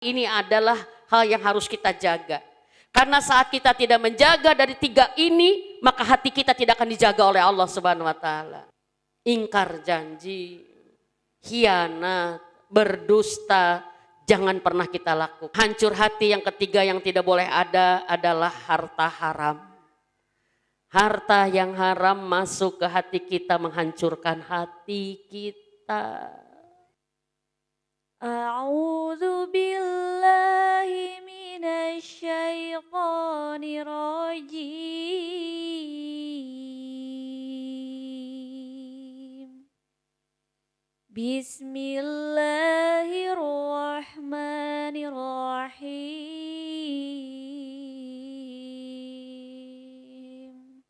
Ini adalah hal yang harus kita jaga. Karena saat kita tidak menjaga dari tiga ini, maka hati kita tidak akan dijaga oleh Allah Subhanahu wa taala. Ingkar janji, khianat, berdusta, jangan pernah kita lakukan. Hancur hati yang ketiga yang tidak boleh ada adalah harta haram. Harta yang haram masuk ke hati kita, menghancurkan hati kita. A'udzu billahi minasy syaithanir rajim. Bismillahirrahmanirrahim.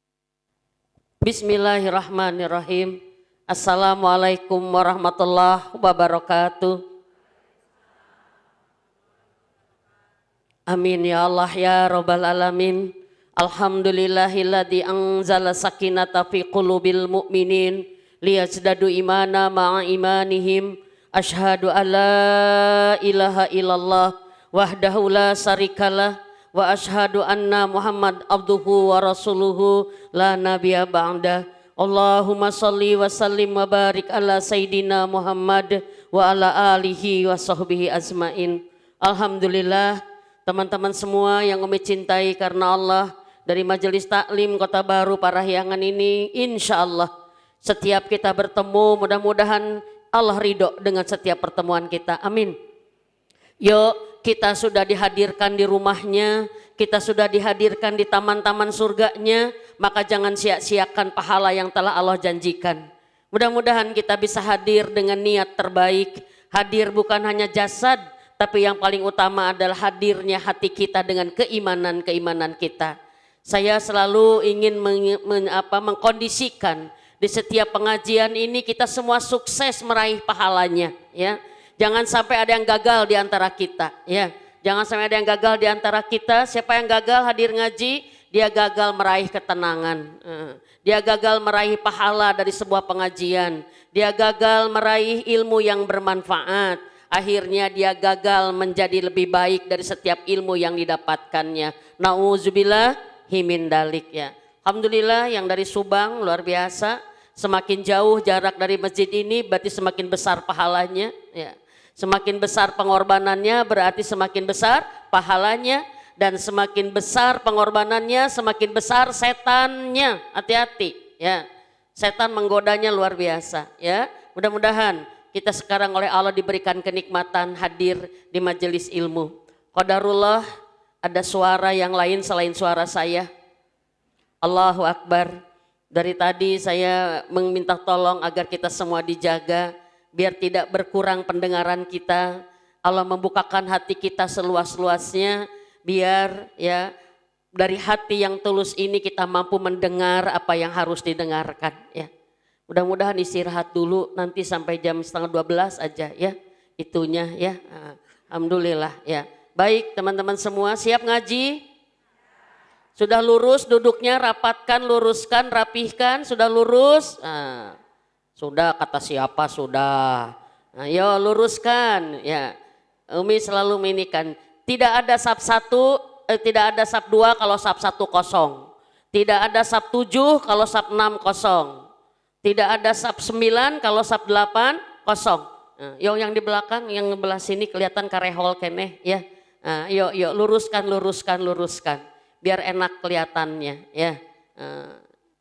Bismillahirrahmanirrahim. Assalamualaikum warahmatullahi wabarakatuh. Amin ya Allah ya Rabbal alamin. Alhamdulillahilladzi anzala sakinata fi qulubil mu'minin liyazdadu imana ma'a imanihim. Asyhadu an la ilaha illallah wahdahu la syarikalah wa asyhadu anna Muhammad abduhu wa rasuluhu la nabiyya ba'da. Allahumma salli wa sallim wa barik ala sayyidina Muhammad wa ala alihi wa sahbihi azmain. Alhamdulillah, teman-teman semua yang Umi cintai karena Allah, dari Majelis Taklim Kota Baru Parahyangan ini, insya Allah setiap kita bertemu mudah-mudahan Allah ridho dengan setiap pertemuan kita, amin. Yuk, kita sudah dihadirkan di rumahnya, kita sudah dihadirkan di taman-taman surganya, maka jangan sia-siakan pahala yang telah Allah janjikan. Mudah-mudahan kita bisa hadir dengan niat terbaik, hadir bukan hanya jasad, tapi yang paling utama adalah hadirnya hati kita dengan keimanan kita. Saya selalu ingin mengkondisikan di setiap pengajian ini kita semua sukses meraih pahalanya, ya. Jangan sampai ada yang gagal di antara kita, ya. Jangan sampai ada yang gagal di antara kita. Siapa yang gagal hadir ngaji, dia gagal meraih ketenangan. Dia gagal meraih pahala dari sebuah pengajian. Dia gagal meraih ilmu yang bermanfaat. Akhirnya dia gagal menjadi lebih baik dari setiap ilmu yang didapatkannya. Nauzubillahi min dalik, ya. Alhamdulillah yang dari Subang luar biasa. Semakin jauh jarak dari masjid ini berarti semakin besar pahalanya, ya. Semakin besar pengorbanannya berarti semakin besar pahalanya, dan semakin besar pengorbanannya semakin besar setannya. Hati-hati, ya. Setan menggodanya luar biasa, ya. Mudah-mudahan kita sekarang oleh Allah diberikan kenikmatan hadir di majelis ilmu. Qadarullah, ada suara yang lain selain suara saya. Allahu Akbar. Dari tadi saya meminta tolong agar kita semua dijaga, biar tidak berkurang pendengaran kita. Allah membukakan hati kita seluas-luasnya, biar ya dari hati yang tulus ini kita mampu mendengar apa yang harus didengarkan, ya. Mudah-mudahan istirahat dulu nanti sampai jam 11:30 aja, ya. Itunya, ya. Alhamdulillah, ya. Baik teman-teman semua, siap ngaji? Sudah lurus duduknya, rapatkan, luruskan, rapihkan, sudah lurus? Sudah, kata siapa sudah. Ayo luruskan, ya. Umi selalu minikan, tidak ada sab 1, tidak ada sab 2 kalau sab 1 kosong. Tidak ada sab 7 kalau sab 6 kosong. Tidak ada sab 9 kalau sab 8 kosong. Yang di belakang, yang belah sini kelihatan karehol keneh, ya. Yuk luruskan. Biar enak kelihatannya, ya.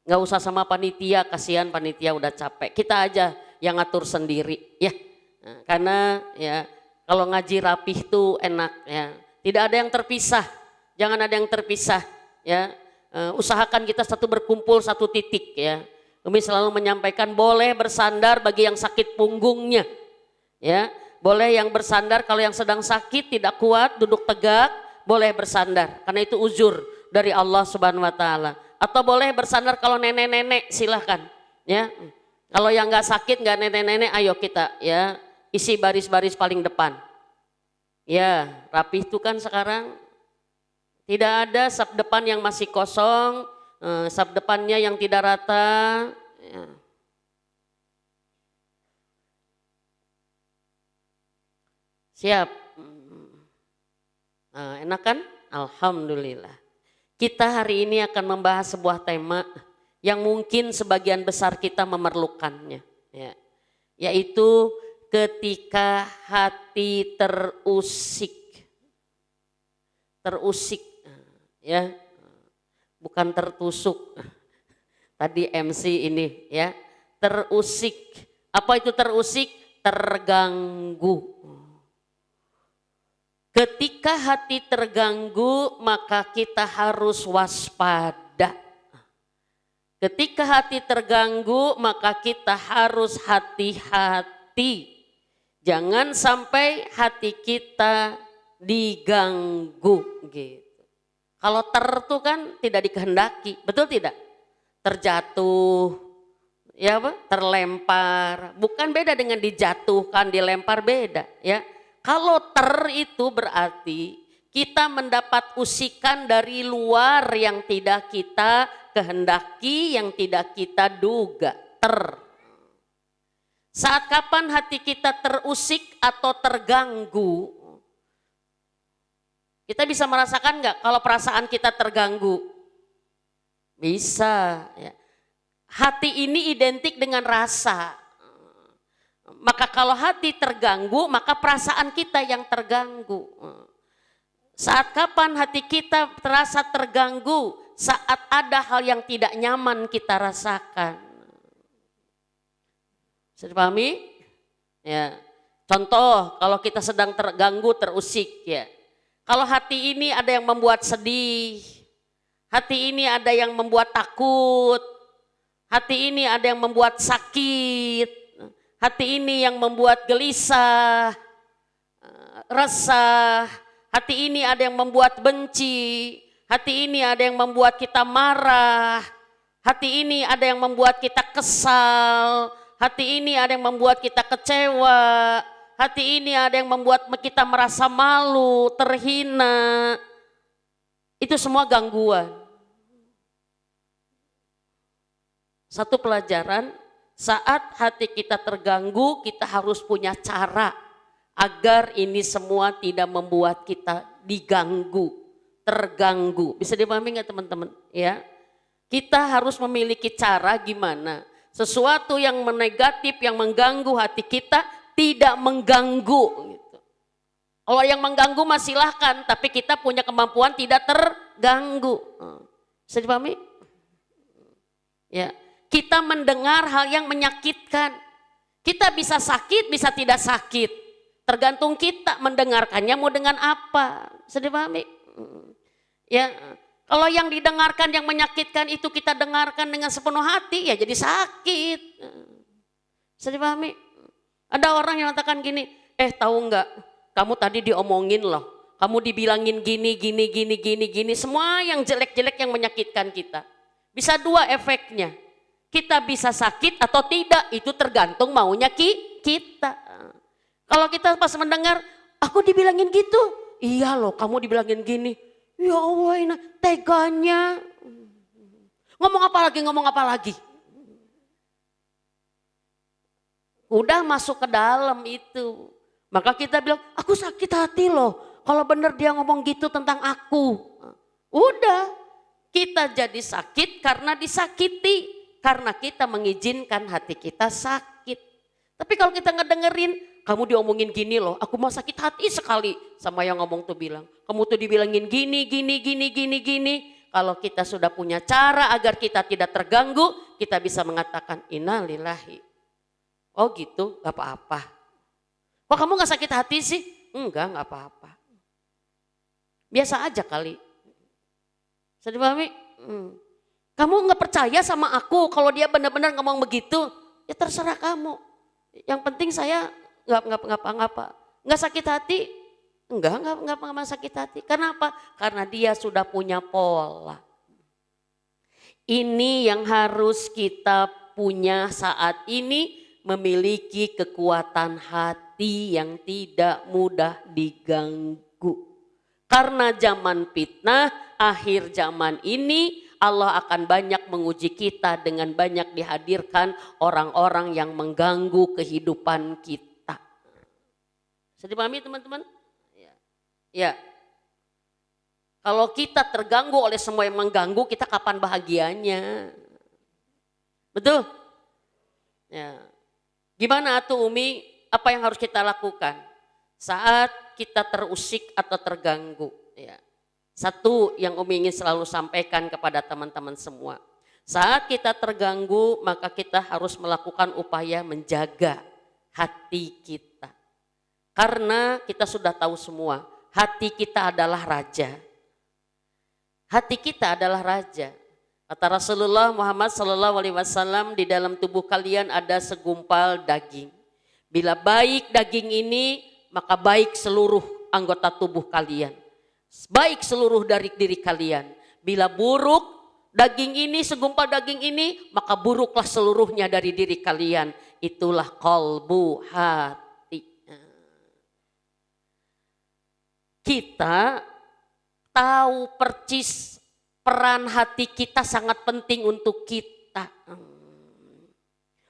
Nggak usah sama panitia, kasihan panitia udah capek. Kita aja yang ngatur sendiri, ya. Karena ya kalau ngaji rapih tuh enak, ya. Tidak ada yang terpisah, jangan ada yang terpisah, ya. Usahakan kita satu berkumpul satu titik, ya. Umi selalu menyampaikan boleh bersandar bagi yang sakit punggungnya, ya. Boleh yang bersandar kalau yang sedang sakit tidak kuat duduk tegak, boleh bersandar karena itu uzur dari Allah Subhanahu wa taala. Atau boleh bersandar kalau nenek-nenek silahkan, ya. Kalau yang nggak sakit nggak nenek-nenek, ayo kita, ya, isi baris-baris paling depan. Ya, rapih itu kan sekarang tidak ada sab depan yang masih kosong. Sab depannya yang tidak rata, ya. Siap. Enak kan? Alhamdulillah. Kita hari ini akan membahas sebuah tema yang mungkin sebagian besar kita memerlukannya. Ya. Yaitu ketika hati terusik. Terusik. Ya. Bukan tertusuk. Tadi MC ini ya. Terusik. Apa itu terusik? Terganggu. Ketika hati terganggu maka kita harus waspada. Ketika hati terganggu maka kita harus hati-hati. Jangan sampai hati kita diganggu gitu. Kalau itu kan tidak dikehendaki, betul tidak? Terjatuh, ya apa? Terlempar. Bukan beda dengan dijatuhkan, dilempar beda ya. Kalau itu berarti kita mendapat usikan dari luar yang tidak kita kehendaki, yang tidak kita duga. Saat kapan hati kita terusik atau terganggu? Kita bisa merasakan nggak kalau perasaan kita terganggu? Bisa. Ya. Hati ini identik dengan rasa. Maka kalau hati terganggu, maka perasaan kita yang terganggu. Saat kapan hati kita terasa terganggu? Saat ada hal yang tidak nyaman kita rasakan. Sudah dipahami? Ya. Contoh, kalau kita sedang terganggu, terusik ya. Kalau hati ini ada yang membuat sedih, hati ini ada yang membuat takut, hati ini ada yang membuat sakit, hati ini yang membuat gelisah, resah, hati ini ada yang membuat benci, hati ini ada yang membuat kita marah, hati ini ada yang membuat kita kesal, hati ini ada yang membuat kita kecewa, hati ini ada yang membuat kita merasa malu, terhina. Itu semua gangguan. Satu pelajaran, saat hati kita terganggu, kita harus punya cara agar ini semua tidak membuat kita diganggu, terganggu. Bisa dipahami nggak teman-teman? Ya, kita harus memiliki cara gimana sesuatu yang negatif, yang mengganggu hati kita tidak mengganggu. Gitu. Kalau yang mengganggu mah silahkan, tapi kita punya kemampuan tidak terganggu. Bisa dipahami? Ya. Kita mendengar hal yang menyakitkan. Kita bisa sakit, bisa tidak sakit. Tergantung kita mendengarkannya mau dengan apa. Bisa dipahami? Ya, kalau yang didengarkan yang menyakitkan itu kita dengarkan dengan sepenuh hati, ya jadi sakit. Bisa dipahami? Ada orang yang mengatakan gini, tahu nggak? Kamu tadi diomongin loh. Kamu dibilangin gini, gini. Semua yang jelek-jelek yang menyakitkan kita. Bisa dua efeknya. Kita bisa sakit atau tidak, itu tergantung maunya kita. Kalau kita pas mendengar, aku dibilangin gitu. Iya loh, kamu dibilangin gini. Ya Allah, ini teganya. Ngomong apa lagi? Udah masuk ke dalam itu. Maka kita bilang, aku sakit hati loh. Kalau benar dia ngomong gitu tentang aku. Udah, kita jadi sakit karena disakiti. Karena kita mengizinkan hati kita sakit. Tapi kalau kita ngedengerin, kamu diomongin gini loh, aku mau sakit hati sekali. Sama yang ngomong tuh bilang, kamu tuh dibilangin gini. Kalau kita sudah punya cara agar kita tidak terganggu, kita bisa mengatakan innalillahi. Oh gitu, gak apa-apa. Kok kamu gak sakit hati sih? Enggak, gak apa-apa. Biasa aja kali. Bisa dipahami? Kamu gak percaya sama aku kalau dia benar-benar ngomong begitu? Ya terserah kamu. Yang penting saya gak ngapa-ngapa. Gak sakit hati? Enggak sakit hati. Kenapa? Karena dia sudah punya pola. Ini yang harus kita punya saat ini, memiliki kekuatan hati yang tidak mudah diganggu. Karena zaman fitnah, akhir zaman ini Allah akan banyak menguji kita dengan banyak dihadirkan orang-orang yang mengganggu kehidupan kita. Bisa dipahami teman-teman? Ya. Kalau kita terganggu oleh semua yang mengganggu, kita kapan bahagianya? Betul? Ya. Gimana tuh Umi? Apa yang harus kita lakukan saat kita terusik atau terganggu? Ya. Satu yang Umi ingin selalu sampaikan kepada teman-teman semua. Saat kita terganggu, maka kita harus melakukan upaya menjaga hati kita. Karena kita sudah tahu semua, hati kita adalah raja. Hati kita adalah raja. Kata Rasulullah Muhammad SAW, di dalam tubuh kalian ada segumpal daging. Bila baik daging ini, maka baik seluruh anggota tubuh kalian. Baik seluruh dari diri kalian. Bila buruk daging ini, segumpal daging ini, maka buruklah seluruhnya dari diri kalian. Itulah qalbu, hati. Kita tahu percis peran hati kita sangat penting untuk kita.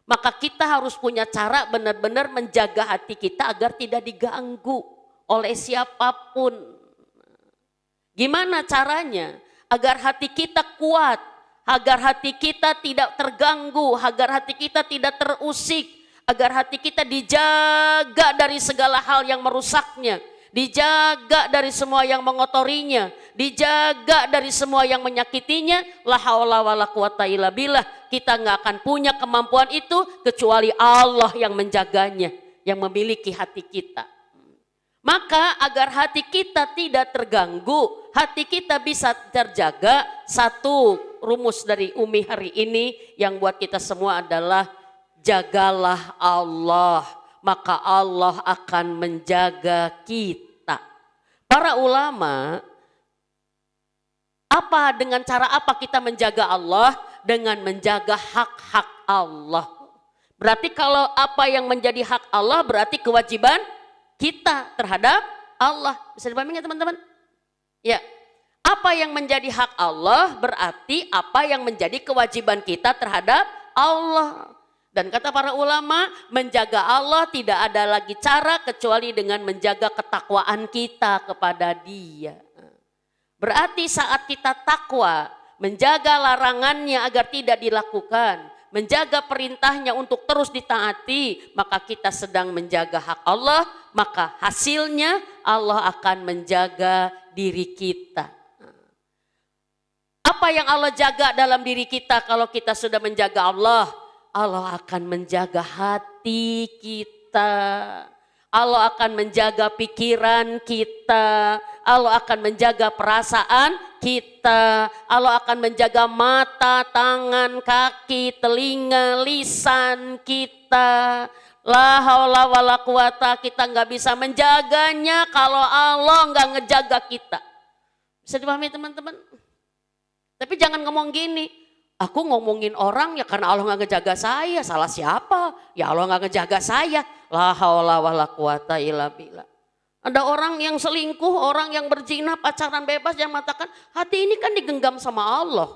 Maka kita harus punya cara benar-benar menjaga hati kita agar tidak diganggu oleh siapapun. Gimana caranya? Agar hati kita kuat, agar hati kita tidak terganggu, agar hati kita tidak terusik, agar hati kita dijaga dari segala hal yang merusaknya. Dijaga dari semua yang mengotorinya, dijaga dari semua yang menyakitinya. La haula wala quwata illa billah. Kita nggak akan punya kemampuan itu kecuali Allah yang menjaganya, yang memiliki hati kita. Maka agar hati kita tidak terganggu, hati kita bisa terjaga, satu rumus dari Umi hari ini yang buat kita semua adalah jagalah Allah, maka Allah akan menjaga kita. Para ulama, dengan cara apa kita menjaga Allah? Dengan menjaga hak-hak Allah. Berarti kalau apa yang menjadi hak Allah berarti kewajiban kita terhadap Allah. Bisa dipahami nggak teman-teman? Ya. Apa yang menjadi hak Allah berarti apa yang menjadi kewajiban kita terhadap Allah. Dan kata para ulama, menjaga Allah tidak ada lagi cara kecuali dengan menjaga ketakwaan kita kepada Dia. Berarti saat kita takwa, menjaga larangannya agar tidak dilakukan, menjaga perintahnya untuk terus ditaati, maka kita sedang menjaga hak Allah, maka hasilnya Allah akan menjaga diri kita. Apa yang Allah jaga dalam diri kita kalau kita sudah menjaga Allah? Allah akan menjaga hati kita. Allah akan menjaga pikiran kita. Allah akan menjaga perasaan kita. Allah akan menjaga mata, tangan, kaki, telinga, lisan kita. La haula wala quwata, kita nggak bisa menjaganya kalau Allah nggak ngejaga kita. Bisa dipahami teman-teman? Tapi jangan ngomong gini, aku ngomongin orang ya karena Allah nggak ngejaga saya, salah siapa? Ya Allah nggak ngejaga saya. La haula wala quwata illa billah. Ada orang yang selingkuh, orang yang berzina, pacaran bebas yang mengatakan hati ini kan digenggam sama Allah.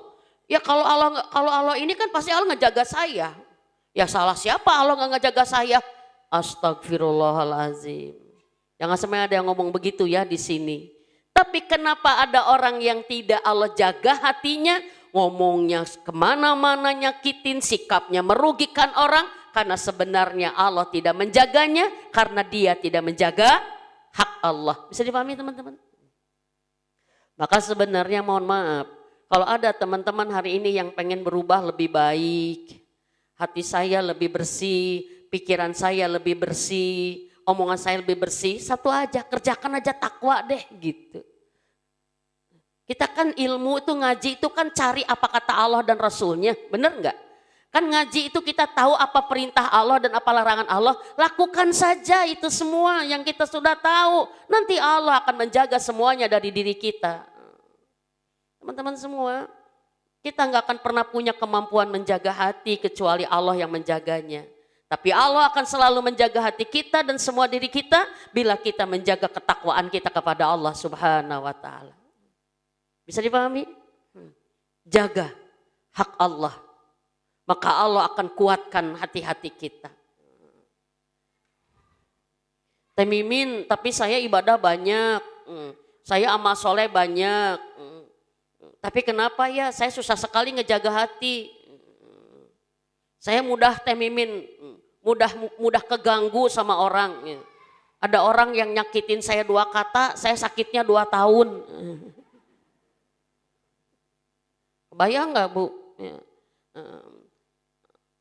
Ya kalau Allah ini kan pasti Allah ngejaga saya. Ya salah siapa Allah nggak ngejaga saya? Astagfirullahalazim. Jangan sampai ada yang ngomong begitu ya di sini. Tapi kenapa ada orang yang tidak Allah jaga hatinya, ngomongnya kemana-mana nyakitin, sikapnya merugikan orang, karena sebenarnya Allah tidak menjaganya, karena dia tidak menjaga hak Allah. Bisa dipahami teman-teman? Maka sebenarnya mohon maaf, kalau ada teman-teman hari ini yang pengen berubah lebih baik, hati saya lebih bersih, pikiran saya lebih bersih, omongan saya lebih bersih, satu aja, kerjakan aja takwa deh gitu. Kita kan ilmu itu ngaji itu kan cari apa kata Allah dan Rasulnya, bener nggak? Kan ngaji itu kita tahu apa perintah Allah dan apa larangan Allah, lakukan saja itu semua yang kita sudah tahu. Nanti Allah akan menjaga semuanya dari diri kita. Teman-teman semua, kita nggak akan pernah punya kemampuan menjaga hati kecuali Allah yang menjaganya. Tapi Allah akan selalu menjaga hati kita dan semua diri kita bila kita menjaga ketakwaan kita kepada Allah Subhanahu wa Ta'ala. Bisa dipahami? Jaga hak Allah, maka Allah akan kuatkan hati-hati kita. Teh Mimin, tapi saya ibadah banyak. Saya amal soleh banyak. Tapi kenapa ya saya susah sekali ngejaga hati. Saya mudah temimin, mudah keganggu sama orang. Ada orang yang nyakitin saya 2 kata, saya sakitnya 2 tahun. Kebayang nggak Bu?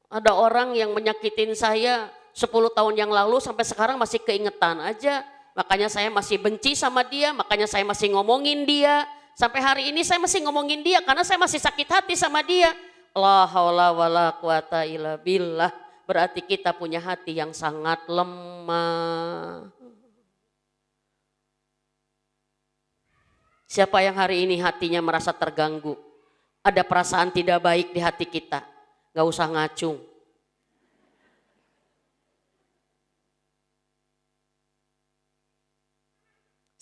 Ada orang yang menyakitin saya 10 tahun yang lalu sampai sekarang masih keingetan aja. Makanya saya masih benci sama dia, makanya saya masih ngomongin dia. Sampai hari ini saya masih ngomongin dia karena saya masih sakit hati sama dia. La haula wala quwata illa billah. Berarti kita punya hati yang sangat lemah. Siapa yang hari ini hatinya merasa terganggu? Ada perasaan tidak baik di hati kita. Gak usah ngacung.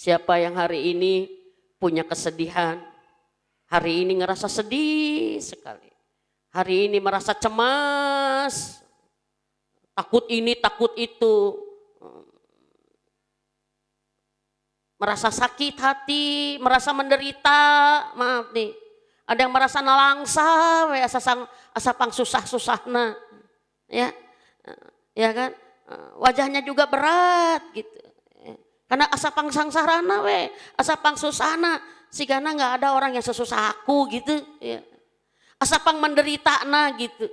Siapa yang hari ini punya kesedihan? Hari ini ngerasa sedih sekali. Hari ini merasa cemas, takut ini, takut itu, merasa sakit hati, merasa menderita, maaf nih. Ada yang merasa nalangsa, asa pang susah-susahna, ya kan, wajahnya juga berat gitu. Karena asa pang sangsarana asa pang susahna, sigana nggak ada orang yang sesusah aku gitu, ya. Asa pang menderita gitu.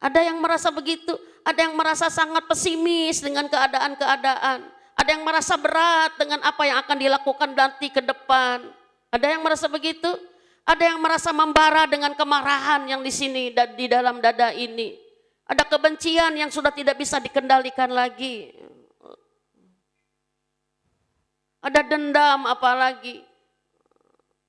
Ada yang merasa begitu, ada yang merasa sangat pesimis dengan keadaan-keadaan. Ada yang merasa berat dengan apa yang akan dilakukan nanti ke depan. Ada yang merasa begitu, ada yang merasa membara dengan kemarahan yang di sini dan di dalam dada ini. Ada kebencian yang sudah tidak bisa dikendalikan lagi. Ada dendam apalagi.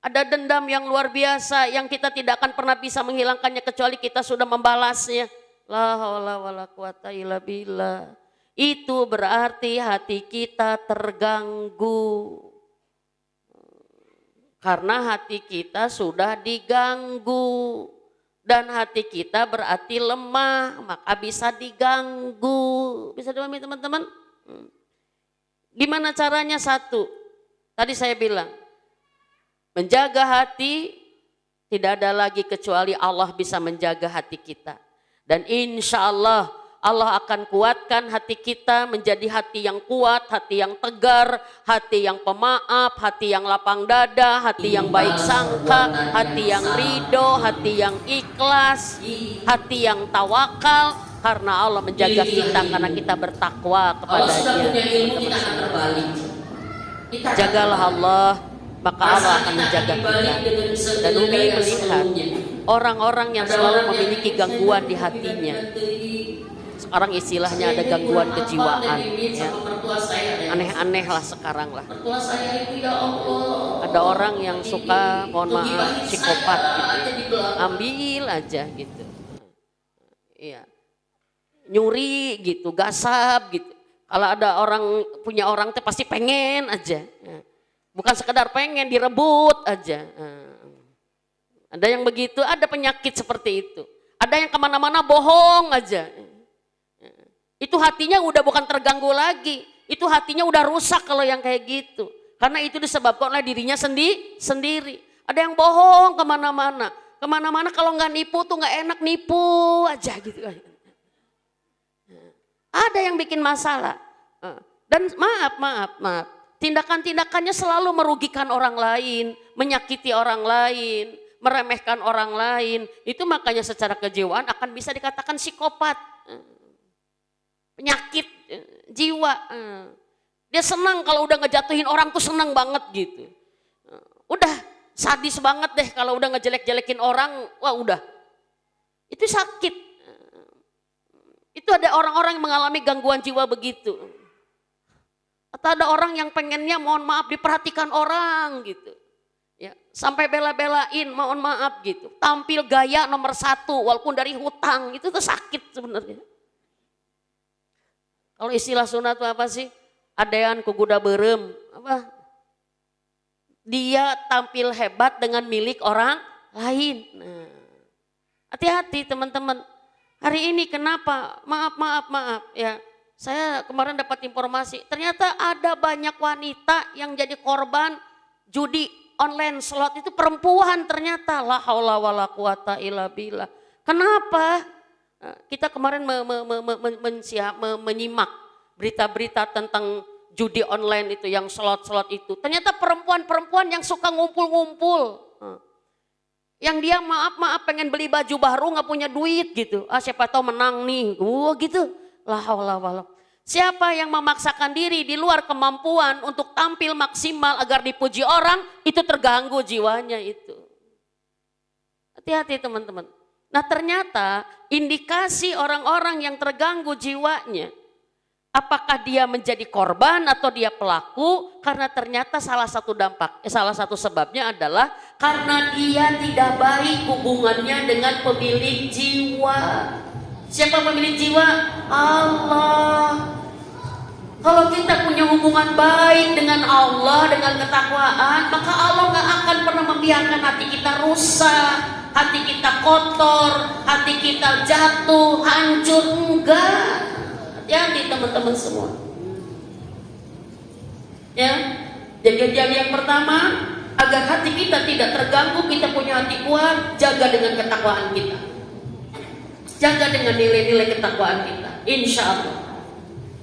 Ada dendam yang luar biasa yang kita tidak akan pernah bisa menghilangkannya kecuali kita sudah membalasnya. La haula wala quwata illa billah. Itu berarti hati kita terganggu. Karena hati kita sudah diganggu. Dan hati kita berarti lemah, maka bisa diganggu. Bisa dipahami teman-teman? Gimana caranya? 1, tadi saya bilang, menjaga hati tidak ada lagi kecuali Allah bisa menjaga hati kita. Dan insya Allah akan kuatkan hati kita menjadi hati yang kuat, hati yang tegar, hati yang pemaaf, hati yang lapang dada, hati yang baik sangka, hati yang ridho, hati yang ikhlas, hati yang tawakal. Karena Allah menjaga kita karena kita bertakwa kepada-Nya. Jagalah Allah, maka Allah akan menjaga kita. Dan Umi melihat orang-orang yang selalu memiliki gangguan di hatinya. Sekarang istilahnya ada gangguan kejiwaan, ya. Aneh-aneh lah sekarang lah. Ada orang yang suka, mohon maaf, psikopat gitu. Ambil aja gitu. Iya. Nyuri gitu, gasap gitu. Kalau ada orang punya orang tuh pasti pengen aja. Bukan sekedar pengen, direbut aja. Ada yang begitu, ada penyakit seperti itu. Ada yang kemana-mana bohong aja. Itu hatinya udah bukan terganggu lagi. Itu hatinya udah rusak kalau yang kayak gitu. Karena itu disebabkan oleh dirinya sendiri. Ada yang bohong kemana-mana. Kemana-mana kalau nggak nipu tuh nggak enak, nipu aja gitu. Ada yang bikin masalah. Dan maaf. Tindakan-tindakannya selalu merugikan orang lain, menyakiti orang lain, meremehkan orang lain. Itu makanya secara kejiwaan akan bisa dikatakan psikopat. Penyakit jiwa. Dia senang kalau udah ngejatuhin orang tuh senang banget gitu. Udah sadis banget deh kalau udah ngejelek-jelekin orang, wah udah. Itu sakit. Itu ada orang-orang yang mengalami gangguan jiwa begitu. Atau ada orang yang pengennya mohon maaf diperhatikan orang gitu. Ya, sampai bela-belain mohon maaf gitu. Tampil gaya nomor 1 walaupun dari hutang, itu tuh sakit sebenarnya. Kalau istilah Sunda itu apa sih? Adean kuguda berem. Apa? Dia tampil hebat dengan milik orang lain. Nah, hati-hati teman-teman. Hari ini kenapa? Maaf ya. Saya kemarin dapat informasi, ternyata ada banyak wanita yang jadi korban judi online slot itu perempuan ternyata. La haula wala quwata illa billah. Kenapa? Kita kemarin menyimak berita-berita tentang judi online itu yang slot-slot itu. Ternyata perempuan-perempuan yang suka ngumpul-ngumpul. Yang dia maaf pengen beli baju baru nggak punya duit gitu. Siapa tahu menang nih. Gitu. La haula wala. Siapa yang memaksakan diri di luar kemampuan untuk tampil maksimal agar dipuji orang, itu terganggu jiwanya itu. Hati-hati teman-teman. Nah ternyata indikasi orang-orang yang terganggu jiwanya, apakah dia menjadi korban atau dia pelaku, karena ternyata salah satu sebabnya adalah karena dia tidak baik hubungannya dengan pemilik jiwa. Siapa pemilik jiwa? Allah. Kalau kita punya hubungan baik dengan Allah, dengan ketakwaan, maka Allah gak akan pernah membiarkan hati kita rusak, hati kita kotor, hati kita jatuh, hancur. Enggak. Hati-hati teman-teman semua. Ya, jadi yang pertama, agar hati kita tidak terganggu, kita punya hati kuat, jaga dengan ketakwaan kita. Jaga dengan nilai-nilai ketakwaan kita, insya Allah.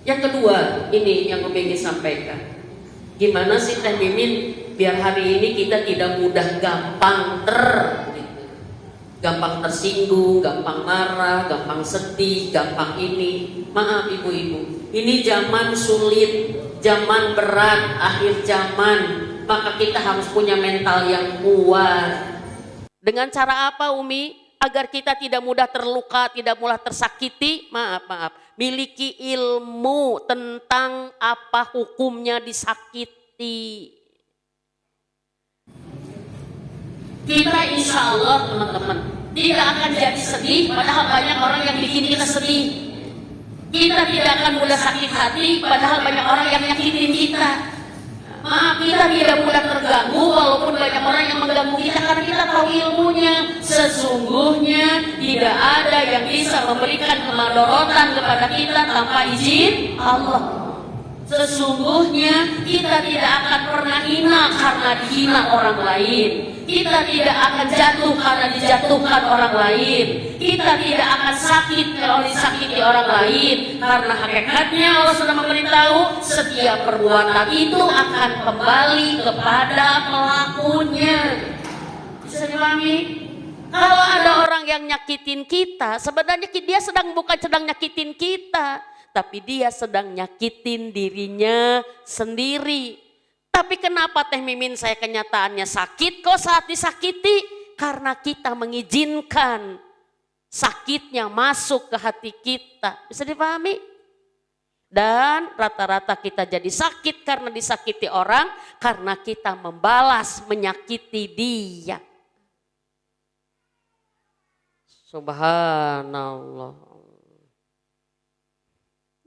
Yang kedua, ini yang ingin sampaikan. Gimana sih Teh Mimin biar hari ini kita tidak mudah gampang tersinggung, gampang marah, gampang sedih, gampang ini. Maaf ibu-ibu, ini zaman sulit, zaman berat, akhir zaman. Maka kita harus punya mental yang kuat. Dengan cara apa Umi? Agar kita tidak mudah terluka, tidak mudah tersakiti, maaf, miliki ilmu tentang apa hukumnya disakiti. Kita insya Allah teman-teman tidak akan jadi sedih, padahal banyak orang yang bikin kita sedih. Kita tidak akan mudah sakit hati, padahal banyak orang yang nyakitin kita. Maaf, kita tidak mudah terganggu walaupun banyak orang yang mengganggu kita, karena kita tahu ilmunya. Sesungguhnya tidak ada yang bisa memberikan kemadorotan kepada kita tanpa izin Allah. Sesungguhnya kita tidak akan pernah hina karena dihina orang lain. Kita tidak akan jatuh karena dijatuhkan orang lain. Kita tidak akan sakit kalau disakiti orang lain. Karena hakikatnya Allah sudah memberitahu setiap perbuatan itu akan kembali kepada pelakunya. Bisa dipahami? Kalau ada orang yang nyakitin kita, sebenarnya dia bukan sedang nyakitin kita, tapi dia sedang nyakitin dirinya sendiri. Tapi kenapa Teh Mimin saya kenyataannya sakit kok saat disakiti? Karena kita mengizinkan sakitnya masuk ke hati kita. Bisa dipahami? Dan rata-rata kita jadi sakit karena disakiti orang, karena kita membalas menyakiti dia. Subhanallah.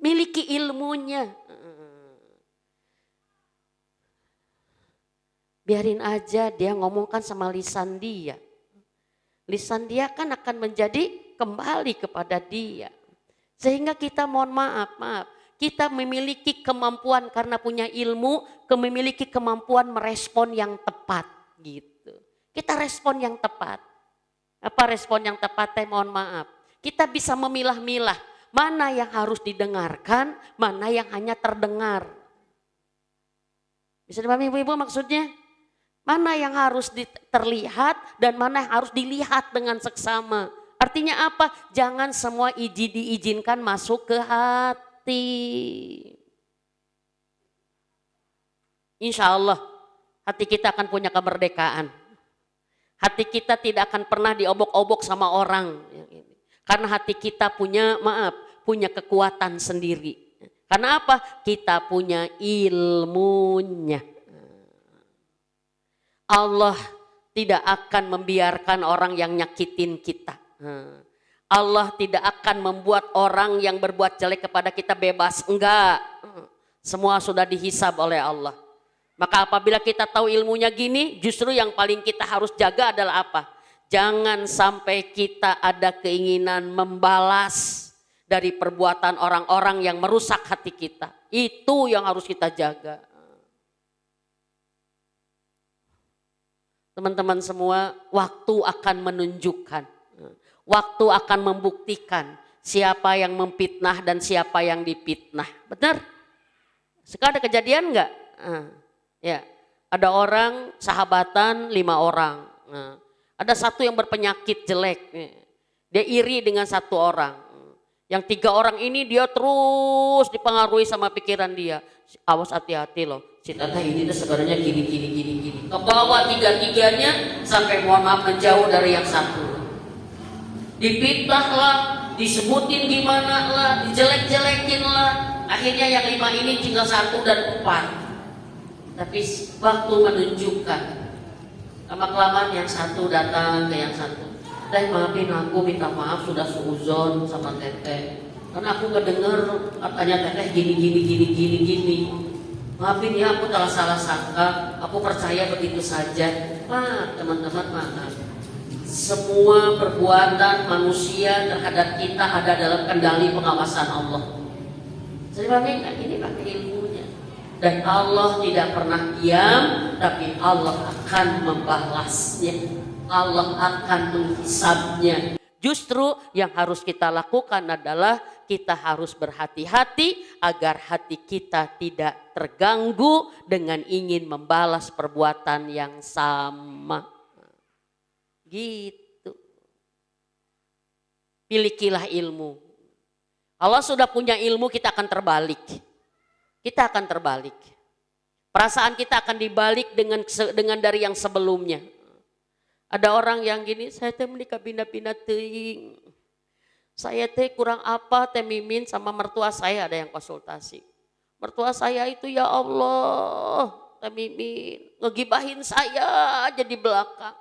Miliki ilmunya. Biarin aja dia ngomongkan sama lisan dia. Lisan dia kan akan menjadi kembali kepada dia. Sehingga kita mohon maaf. Kita memiliki kemampuan karena punya ilmu, memiliki kemampuan merespon yang tepat gitu. Kita respon yang tepat. Apa respon yang tepat Teh? Mohon maaf. Kita bisa memilah-milah mana yang harus didengarkan, mana yang hanya terdengar. Bisa dipahami ibu-ibu maksudnya? Mana yang harus terlihat dan mana yang harus dilihat dengan seksama. Artinya apa? Jangan semua diizinkan masuk ke hati. Insya Allah hati kita akan punya kemerdekaan. Hati kita tidak akan pernah diobok-obok sama orang. Karena hati kita punya kekuatan sendiri. Karena apa? Kita punya ilmunya. Allah tidak akan membiarkan orang yang nyakitin kita. Allah tidak akan membuat orang yang berbuat jelek kepada kita bebas. Enggak. Semua sudah dihisab oleh Allah. Maka apabila kita tahu ilmunya gini, justru yang paling kita harus jaga adalah apa? Jangan sampai kita ada keinginan membalas dari perbuatan orang-orang yang merusak hati kita. Itu yang harus kita jaga. Teman-teman semua, waktu akan menunjukkan. Waktu akan membuktikan siapa yang memfitnah dan siapa yang difitnah. Benar? Sekarang ada kejadian enggak? Ya, ada orang sahabatan 5 orang. Ada satu yang berpenyakit jelek. Dia iri dengan 1 orang. Yang 3 orang ini dia terus dipengaruhi sama pikiran dia. Awas hati-hati loh. Si teteh ini sebenarnya gini. Kebawa 3-tiganya sampai mohon maaf menjauh dari yang satu. Dipitnah lah, disebutin gimana lah, dijelek-jelekin lah. Akhirnya yang 5 ini tinggal 1 dan 4. Tapi waktu menunjukkan. Lama-kelamaan yang 1 datang ke yang 1. Teh maafin aku, minta maaf sudah suuzon sama teteh. Karena aku kedenger katanya teteh gini. Maafin ya, aku telah salah sangka, aku percaya begitu saja. Teman-teman maaf. Semua perbuatan manusia terhadap kita ada dalam kendali pengawasan Allah. Jadi ini pakai ilmunya. Dan Allah tidak pernah diam, tapi Allah akan membalasnya. Allah akan menghisabnya. Justru yang harus kita lakukan adalah kita harus berhati-hati agar hati kita tidak terganggu dengan ingin membalas perbuatan yang sama. Gitu. Milikilah ilmu. Allah sudah punya ilmu, kita akan terbalik. Kita akan terbalik. Perasaan kita akan dibalik dengan dari yang sebelumnya. Ada orang yang gini, saya teh menikah pindah-pindah teuing. Saya teh kurang apa teh mimin sama mertua saya, ada yang konsultasi. Mertua saya itu ya Allah, teh mimin ngegibahin saya aja di belakang.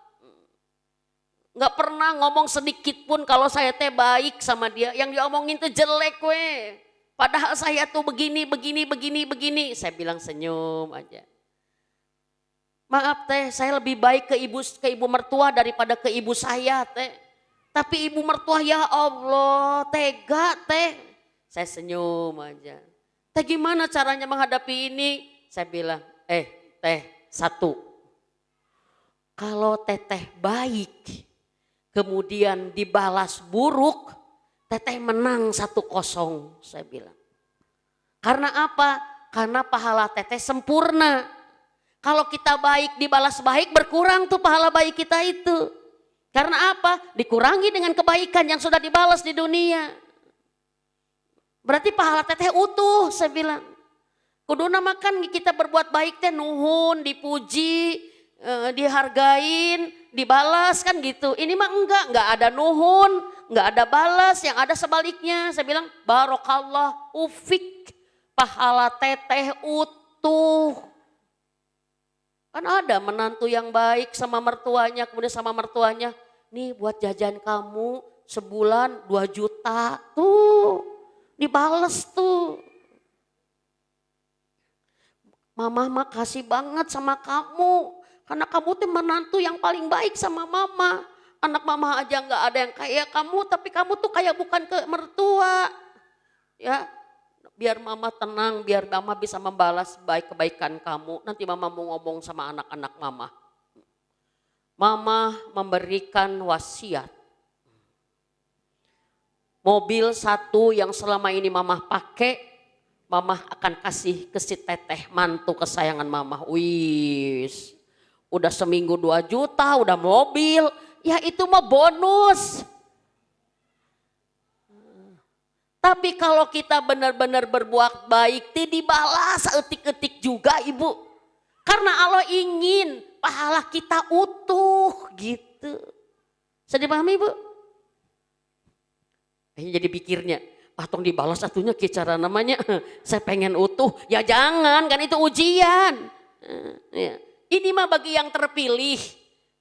Nggak pernah ngomong sedikit pun kalau saya teh baik sama dia, yang diomongin tuh jelek weh. Padahal saya tuh begini. Saya bilang senyum aja. Maaf teh, saya lebih baik ke ibu mertua daripada ke ibu saya teh. Tapi ibu mertua ya Allah, tega teh. Saya senyum aja. Teh gimana caranya menghadapi ini? Saya bilang, teh, 1. Kalau teteh baik, kemudian dibalas buruk, teteh menang 1-0, saya bilang. Karena apa? Karena pahala teteh sempurna. Kalau kita baik dibalas baik, berkurang tuh pahala baik kita itu. Karena apa? Dikurangi dengan kebaikan yang sudah dibalas di dunia. Berarti pahala teteh utuh, saya bilang. Kuduna makan kita berbuat baik teh nuhun, dipuji, dihargain, dibalas kan gitu. Ini mah enggak ada nuhun, enggak ada balas, yang ada sebaliknya. Saya bilang barokallah ufik, pahala teteh utuh. Kan ada menantu yang baik sama mertuanya, kemudian sama mertuanya, nih buat jajan kamu sebulan 2 juta, tuh dibales tuh. Mama makasih banget sama kamu, karena kamu tuh menantu yang paling baik sama mama. Anak mama aja gak ada yang kayak kamu, tapi kamu tuh kayak bukan ke mertua. Ya, biar mama tenang, biar mama bisa membalas kebaikan kamu. Nanti mama mau ngomong sama anak-anak mama. Mama memberikan wasiat. Mobil 1 yang selama ini mama pakai, mama akan kasih ke si teteh mantu kesayangan mama. Wis, udah seminggu 2 juta, udah mobil, ya itu mah bonus. Tapi kalau kita benar-benar berbuat baik, dibalas etik-etik juga ibu. Karena Allah ingin pahala kita utuh gitu. Bisa dipahami ibu? Jadi pikirnya, tong dibalas satunya cara namanya, saya pengen utuh. Ya jangan, kan itu ujian. Ini mah bagi yang terpilih.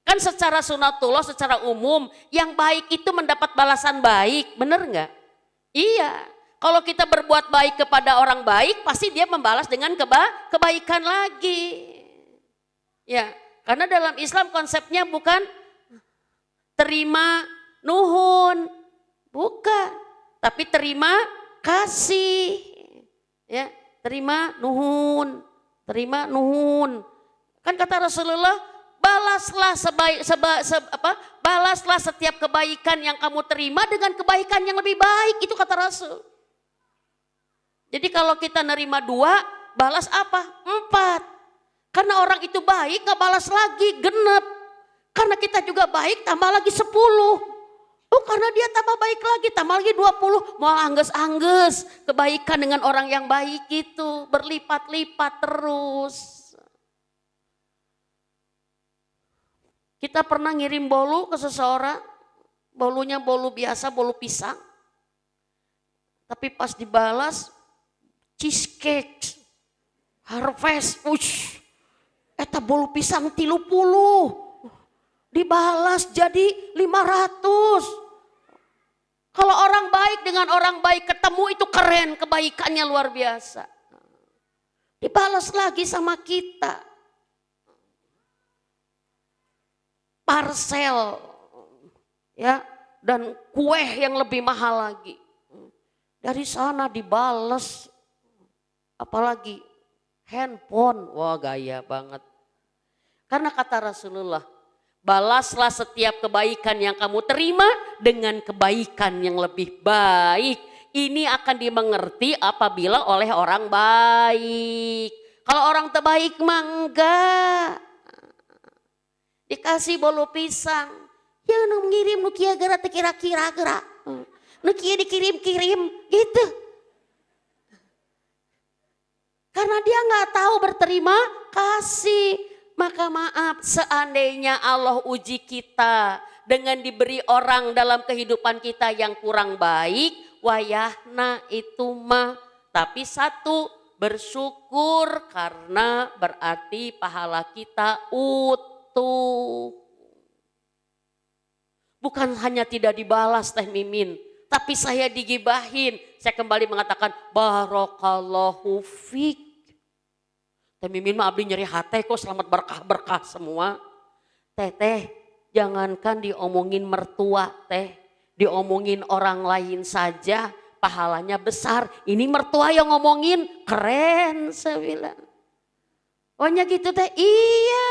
Kan secara sunatullah, secara umum, yang baik itu mendapat balasan baik, bener nggak? Iya, kalau kita berbuat baik kepada orang baik, pasti dia membalas dengan kebaikan lagi. Ya, karena dalam Islam konsepnya bukan terima nuhun, bukan, tapi terima kasih. Ya, terima nuhun. Kan kata Rasulullah, balaslah balaslah setiap kebaikan yang kamu terima dengan kebaikan yang lebih baik, itu kata Rasul. Jadi kalau kita nerima 2, balas apa? 4. Karena orang itu baik, gak balas lagi, genep. Karena kita juga baik, tambah lagi 10. Oh, karena dia tambah baik lagi, tambah lagi 20. Mau angges-angges kebaikan dengan orang yang baik itu berlipat-lipat terus. Kita pernah ngirim bolu ke seseorang, bolunya bolu biasa, bolu pisang. Tapi pas dibalas, cheesecake, harvest, eta bolu pisang 30. Dibalas jadi 500. Kalau orang baik dengan orang baik ketemu itu keren, kebaikannya luar biasa. Dibalas lagi sama kita. Parcel ya, dan kue yang lebih mahal lagi. Dari sana dibales. Apalagi handphone, wah gaya banget. Karena kata Rasulullah, balaslah setiap kebaikan yang kamu terima dengan kebaikan yang lebih baik. Ini akan dimengerti apabila oleh orang baik. Kalau orang terbaik mah enggak. Dikasih bolu pisang, ya nu ngirim nu kieu geura teu kira-kira geura. Nu kieu dikirim-kirim gitu. Karena dia nggak tahu berterima kasih. Maka maaf, seandainya Allah uji kita dengan diberi orang dalam kehidupan kita yang kurang baik, wayahna itu mah. Tapi satu, bersyukur karena berarti pahala kita utuh. Bukan hanya tidak dibalas Teh Mimin, tapi saya digibahin. Saya kembali mengatakan barakallahu fik. Teh Mimin mah abdi nyeri hati kok, selamat berkah-berkah semua. Teh, jangankan diomongin mertua teh, diomongin orang lain saja pahalanya besar. Ini mertua yang ngomongin keren saya bilang. Ohnya gitu teh, iya.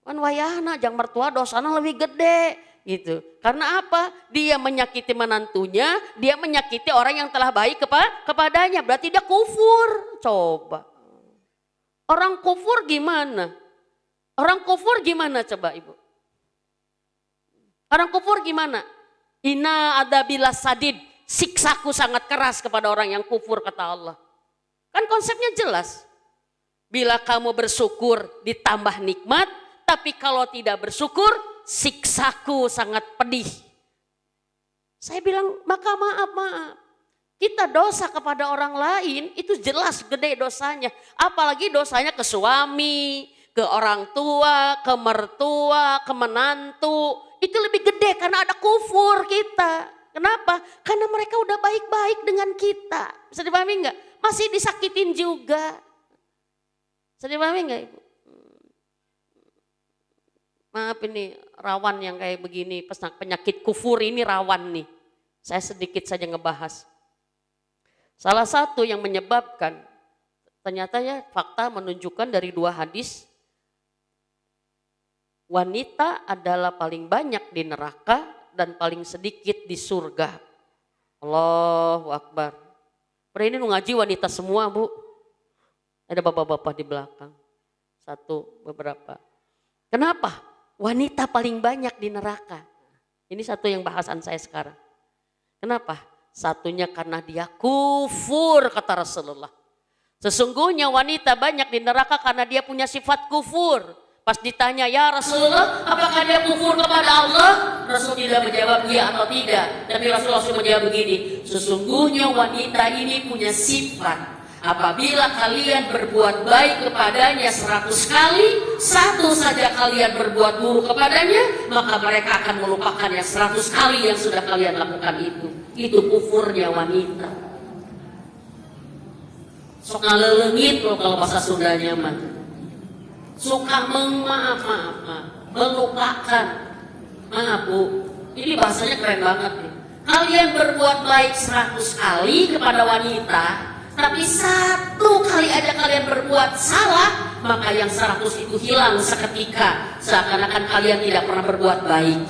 Kan wayahna jang mertua dosana lebih gede gitu. Karena apa? Dia menyakiti menantunya, dia menyakiti orang yang telah baik kepadanya. Berarti dia kufur. Coba. Orang kufur gimana? Orang kufur gimana coba Ibu? Orang kufur gimana? Inna adabila sadid, siksaku sangat keras kepada orang yang kufur kata Allah. Kan konsepnya jelas. Bila kamu bersyukur ditambah nikmat, tapi kalau tidak bersyukur, siksaku sangat pedih. Saya bilang, maka maaf. Kita dosa kepada orang lain, itu jelas gede dosanya. Apalagi dosanya ke suami, ke orang tua, ke mertua, ke menantu. Itu lebih gede karena ada kufur kita. Kenapa? Karena mereka udah baik-baik dengan kita. Bisa dipahami enggak? Masih disakitin juga. Bisa dipahami enggak Ibu? Maaf ini rawan yang kayak begini, penyakit kufur ini rawan nih. Saya sedikit saja ngebahas. Salah satu yang menyebabkan, ternyata ya fakta menunjukkan dari 2 hadis, wanita adalah paling banyak di neraka dan paling sedikit di surga. Allahu Akbar. Pada ini ngaji wanita semua Bu. Ada bapak-bapak di belakang. Satu, beberapa. Kenapa? Wanita paling banyak di neraka. Ini satu yang bahasan saya sekarang. Kenapa? Satunya karena dia kufur kata Rasulullah. Sesungguhnya wanita banyak di neraka karena dia punya sifat kufur. Pas ditanya, ya Rasulullah apakah dia kufur kepada Allah? Rasul tidak menjawab iya atau tidak. Tapi Rasulullah menjawab begini, sesungguhnya wanita ini punya sifat. Apabila kalian berbuat baik kepadanya 100 kali, 1 saja kalian berbuat buruk kepadanya, maka mereka akan melupakan yang 100 kali yang sudah kalian lakukan itu. Itu kufurnya wanita. Sok ngalelengit loh kalau bahasa Sundanya mah. Suka maaf, melupakan. Maaf Bu, ini bahasanya keren banget nih. Kalian berbuat baik 100 kali kepada wanita, tapi 1 kali aja kalian berbuat salah, maka yang 100 itu hilang seketika, seakan-akan kalian tidak pernah berbuat baik.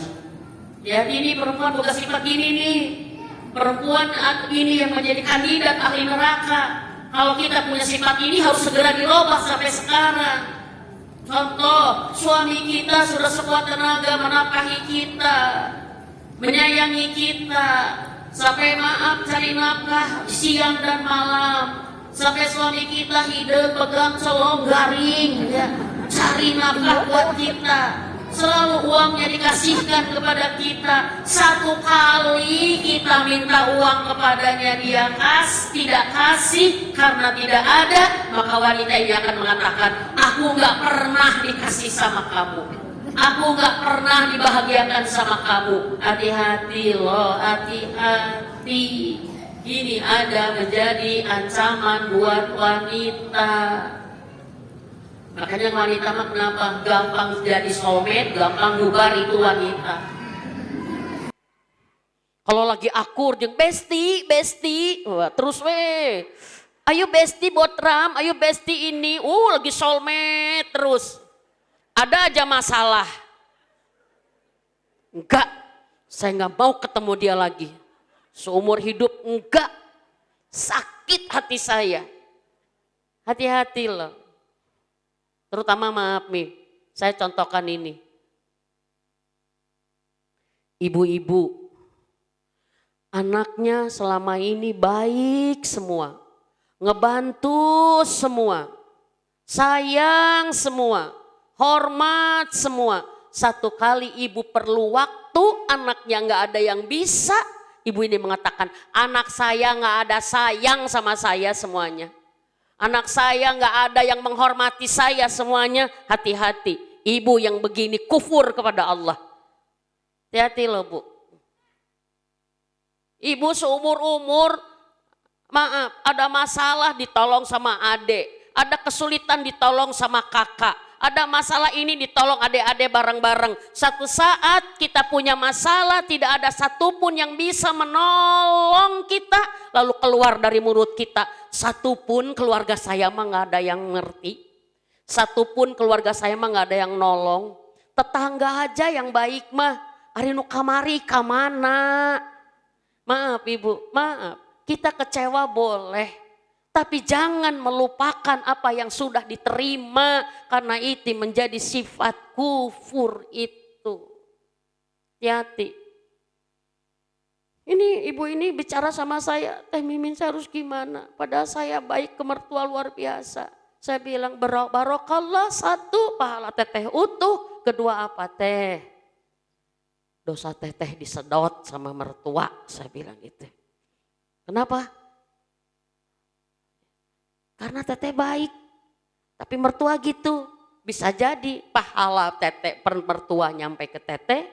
Ya, ini perempuan bukan sifat ini nih. Perempuan ini yang menjadi kandidat ahli neraka. Kalau kita punya sifat ini harus segera dirubah sampai sekarang. Contoh, suami kita sudah sekuat tenaga menafkahi kita, menyayangi kita, sampai maaf cari nafkah siang dan malam, sampai suami kita hidup pegang celong garing, ya, cari nafkah buat kita. Selalu uangnya dikasihkan kepada kita. Satu kali kita minta uang kepadanya, dia tidak kasih karena tidak ada, maka wanita ini akan mengatakan, aku nggak pernah dikasih sama kamu, aku nggak pernah dibahagiakan sama kamu. Hati-hati loh, hati-hati. Ini ada menjadi ancaman buat wanita. Makanya wanita mah kenapa gampang jadi soulmate, gampang bubar itu wanita. Kalau lagi akur jeung besti, wah, terus weh. Ayo besti botram, ayo besti ini, lagi soulmate terus. Ada aja masalah. Enggak, saya nggak mau ketemu dia lagi. Seumur hidup enggak, sakit hati saya. Hati-hati loh. Terutama maaf nih, saya contohkan ini. Ibu-ibu, anaknya selama ini baik semua, ngebantu semua, sayang semua, hormat semua. Satu kali ibu perlu waktu, anaknya nggak ada yang bisa, ibu ini mengatakan, anak saya nggak ada sayang sama saya semuanya. Anak saya nggak ada yang menghormati saya semuanya. Hati-hati, ibu yang begini kufur kepada Allah. Hati-hati loh Bu. Ibu seumur-umur, maaf, ada masalah ditolong sama adik, ada kesulitan ditolong sama kakak, ada masalah ini ditolong adik-adik bareng-bareng. Satu saat kita punya masalah, tidak ada satupun yang bisa menolong kita, lalu keluar dari mulut kita, satupun keluarga saya mah nggak ada yang ngerti, satupun keluarga saya mah nggak ada yang nolong. Tetangga aja yang baik mah, ari nu kamari kamana. Maaf ibu, maaf, kita kecewa boleh, tapi jangan melupakan apa yang sudah diterima, karena itu menjadi sifat kufur itu. Hati-hati. Ini ibu ini bicara sama saya, Teh Mimin saya harus gimana? Padahal saya baik ke mertua luar biasa. Saya bilang barokallah, satu pahala teteh utuh, kedua apa teh? Dosa teteh disedot sama mertua, saya bilang gitu. Kenapa? Karena teteh baik, tapi mertua gitu. Bisa jadi pahala teteh mertua nyampe ke teteh.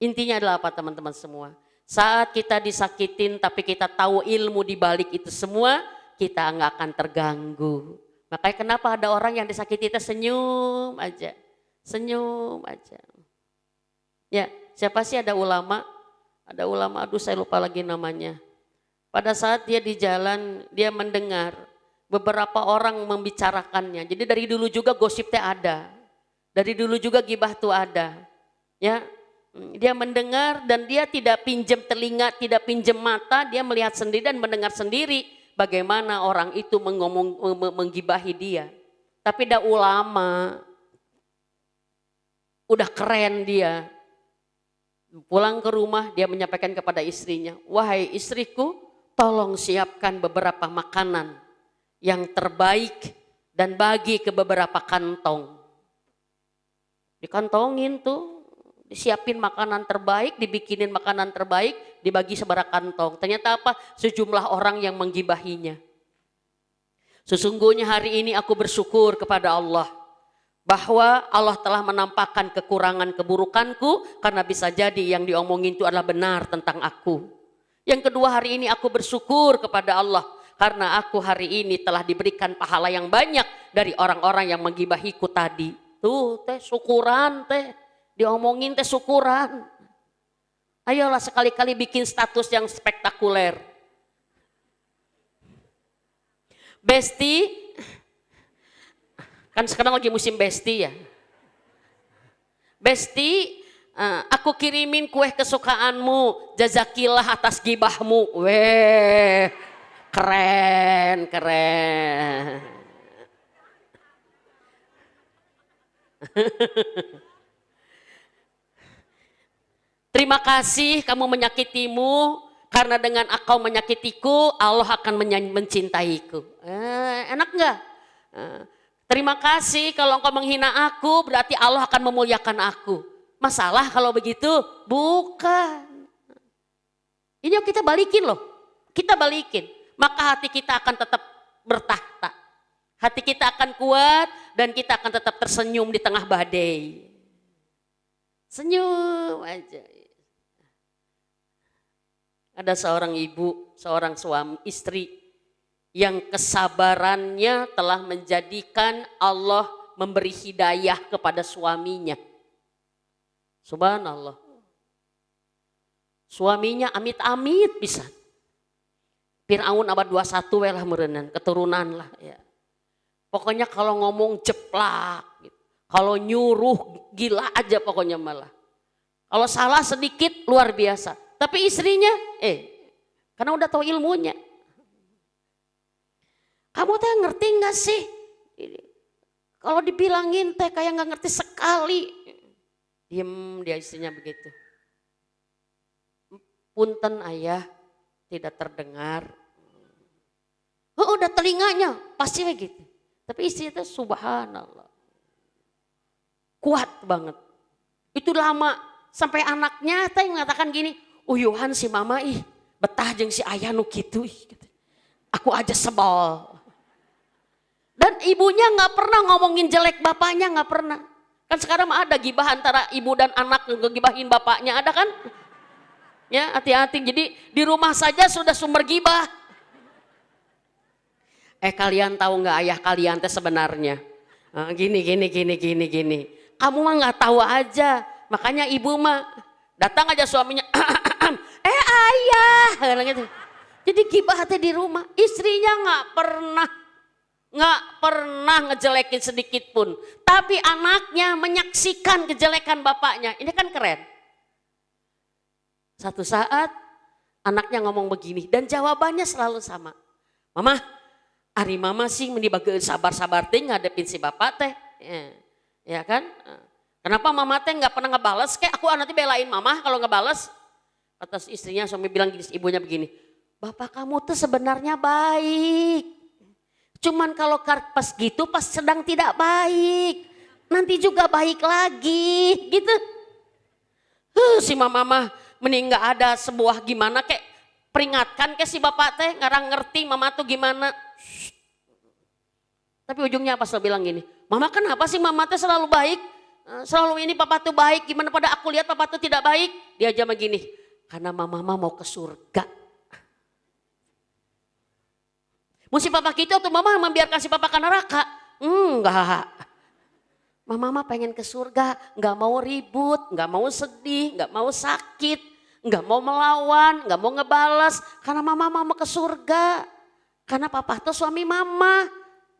Intinya adalah apa teman-teman semua? Saat kita disakitin tapi kita tahu ilmu di balik itu semua, kita nggak akan terganggu. Makanya kenapa ada orang yang disakiti itu senyum aja. Senyum aja. Ya, siapa sih ada ulama, aduh saya lupa lagi namanya. Pada saat dia di jalan, dia mendengar beberapa orang membicarakannya. Jadi dari dulu juga gosipnya ada. Dari dulu juga gibah tuh ada. Ya, dia mendengar dan dia tidak pinjam telinga, tidak pinjam mata, dia melihat sendiri dan mendengar sendiri bagaimana orang itu menggibahi dia. Tapi dah ulama, udah keren dia. Pulang ke rumah dia menyampaikan kepada istrinya, wahai istriku, tolong siapkan beberapa makanan yang terbaik dan bagi ke beberapa kantong. Dikantongin tuh, disiapin makanan terbaik, dibikinin makanan terbaik, dibagi seberapa kantong. Ternyata apa? Sejumlah orang yang menggibahinya. Sesungguhnya hari ini aku bersyukur kepada Allah bahwa Allah telah menampakkan kekurangan keburukanku, karena bisa jadi yang diomongin itu adalah benar tentang aku. Yang kedua, hari ini aku bersyukur kepada Allah karena aku hari ini telah diberikan pahala yang banyak dari orang-orang yang menggibahiku tadi. Tuh teh syukuran teh, diomongin teh syukuran. Ayolah sekali-kali bikin status yang spektakuler. Besti, Kan sekarang lagi musim besti ya. Besti, aku kirimin kue kesukaanmu, jazakillah atas gibahmu. Weh, keren, keren. Terima kasih kamu menyakitimu, karena dengan engkau menyakitiku, Allah akan mencintaiku. Enak nggak? Terima kasih kalau engkau menghina aku, berarti Allah akan memuliakan aku. Masalah kalau begitu? Bukan. Ini kita balikin loh. Kita balikin. Maka hati kita akan tetap bertahta. Hati kita akan kuat dan kita akan tetap tersenyum di tengah badai. Senyum aja. Ada seorang ibu, seorang suami, istri yang kesabarannya telah menjadikan Allah memberi hidayah kepada suaminya. Subhanallah. Suaminya amit-amit bisa. Fir'aun abad 21 lah merenan, keturunan lah ya. Pokoknya kalau ngomong jeplak, gitu. Kalau nyuruh gila aja pokoknya malah. Kalau salah sedikit luar biasa. Tapi istrinya, karena udah tahu ilmunya. Kamu teh ngerti nggak sih? Kalau dibilangin teh kayak nggak ngerti sekali. Diem dia istrinya begitu. Punten ayah, tidak terdengar. Oh, udah telinganya, pasti begitu. Tapi istrinya teh subhanallah. Kuat banget. Itu lama sampai anaknya teh mengatakan gini. Uyuhan si mama betah jeung si ayah nu kitu aku aja sebel. Dan ibunya nggak pernah ngomongin jelek bapaknya, nggak pernah. Kan sekarang ada gibah antara ibu dan anak ngegibahin bapaknya, ada kan? Ya hati-hati. Jadi di rumah saja sudah sumber gibah. Kalian tahu nggak ayah kalian teh sebenarnya? Gini. Kamu mah nggak tahu aja. Makanya ibu mah datang aja suaminya. Ayah, gitu. Jadi gibah hati di rumah, istrinya nggak pernah ngejelekin sedikit pun. Tapi anaknya menyaksikan kejelekan bapaknya, ini kan keren. Satu saat anaknya ngomong begini dan jawabannya selalu sama. Mama, ari mama sih mendibageun sabar-sabar teh ngadepin si bapak teh, ya kan? Kenapa mama teh nggak pernah ngebales? Kayak aku nanti belain mama kalau ngebales. Atas istrinya suami bilang gini, ibunya begini, bapak kamu tuh sebenarnya baik. Cuman kalau pas gitu pas sedang tidak baik, nanti juga baik lagi gitu. Si mama mah mending nggak ada sebuah gimana kayak peringatkan ke si bapak teh ngarang ngerti mama tuh gimana. Tapi ujungnya pas lo bilang gini, mama kenapa sih mama teh selalu baik? Selalu ini papa tuh baik, gimana pada aku lihat papa tuh tidak baik? Dia aja begini. Karena mama mau ke surga. Mesti papa gitu atau mama membiarkan si papa ke neraka? Enggak. Mama pengen ke surga, enggak mau ribut, enggak mau sedih, enggak mau sakit, enggak mau melawan, enggak mau ngebalas. Karena mama mau ke surga. Karena papa tuh suami mama.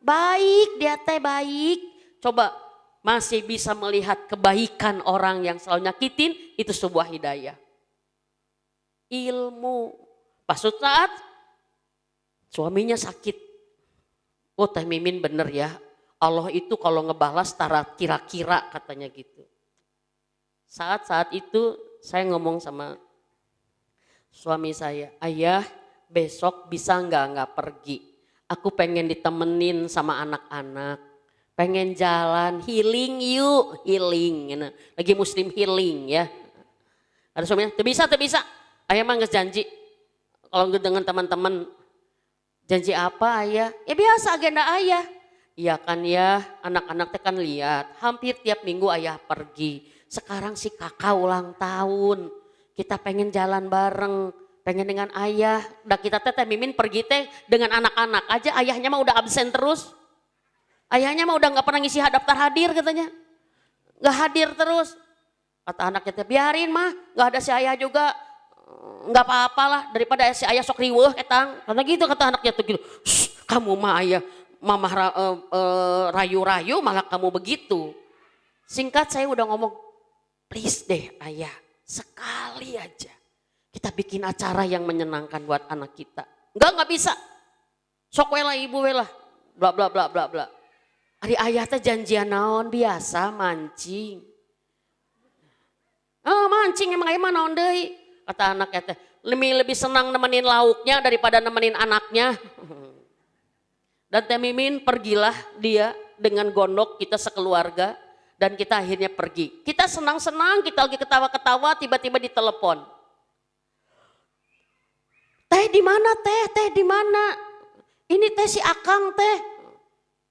Baik, dia teh baik. Coba masih bisa melihat kebaikan orang yang selalu nyakitin, itu sebuah hidayah. Ilmu. Pas suatu saat suaminya sakit. Oh Teh Mimin bener ya. Allah itu kalau ngebalas tara kira-kira katanya gitu. Saat-saat itu saya ngomong sama suami saya. Ayah besok bisa nggak pergi. Aku pengen ditemenin sama anak-anak. Pengen jalan healing yuk. Healing. Lagi muslim healing ya. Ada suaminya, tuh bisa. Ayah mah nggak janji, kalau dengan teman-teman, janji apa ayah? Ya biasa agenda ayah. Iya kan ya, anak-anak teh kan lihat, hampir tiap minggu ayah pergi. Sekarang si kakak ulang tahun, kita pengen jalan bareng, pengen dengan ayah. Udah kita teh Mimin pergi teh dengan anak-anak aja, ayahnya mah udah absen terus. Ayahnya mah udah nggak pernah ngisi daftar hadir katanya, nggak hadir terus. Kata anaknya teh biarin mah, nggak ada si ayah juga. Nggak apa-apalah daripada si ayah sok riweuh etang. Karena gitu kata anaknya tuh gitu. Kamu mah ayah mamah rayu-rayu malah kamu begitu. Singkat saya udah ngomong, please deh ayah, sekali aja kita bikin acara yang menyenangkan buat anak kita. Enggak bisa. Sok wela ibu wela, bla bla bla bla bla. Ari ayah teh janjian naon biasa mancing. Oh mancing emang ayah mah naon deui. Kata anaknya teh, lebih senang nemenin lauknya daripada nemenin anaknya. Dan Teh Mimin pergilah dia dengan gondok kita sekeluarga dan kita akhirnya pergi. Kita senang-senang, kita lagi ketawa-ketawa, tiba-tiba ditelepon. Teh di mana teh? Teh di mana? Ini teh si Akang teh.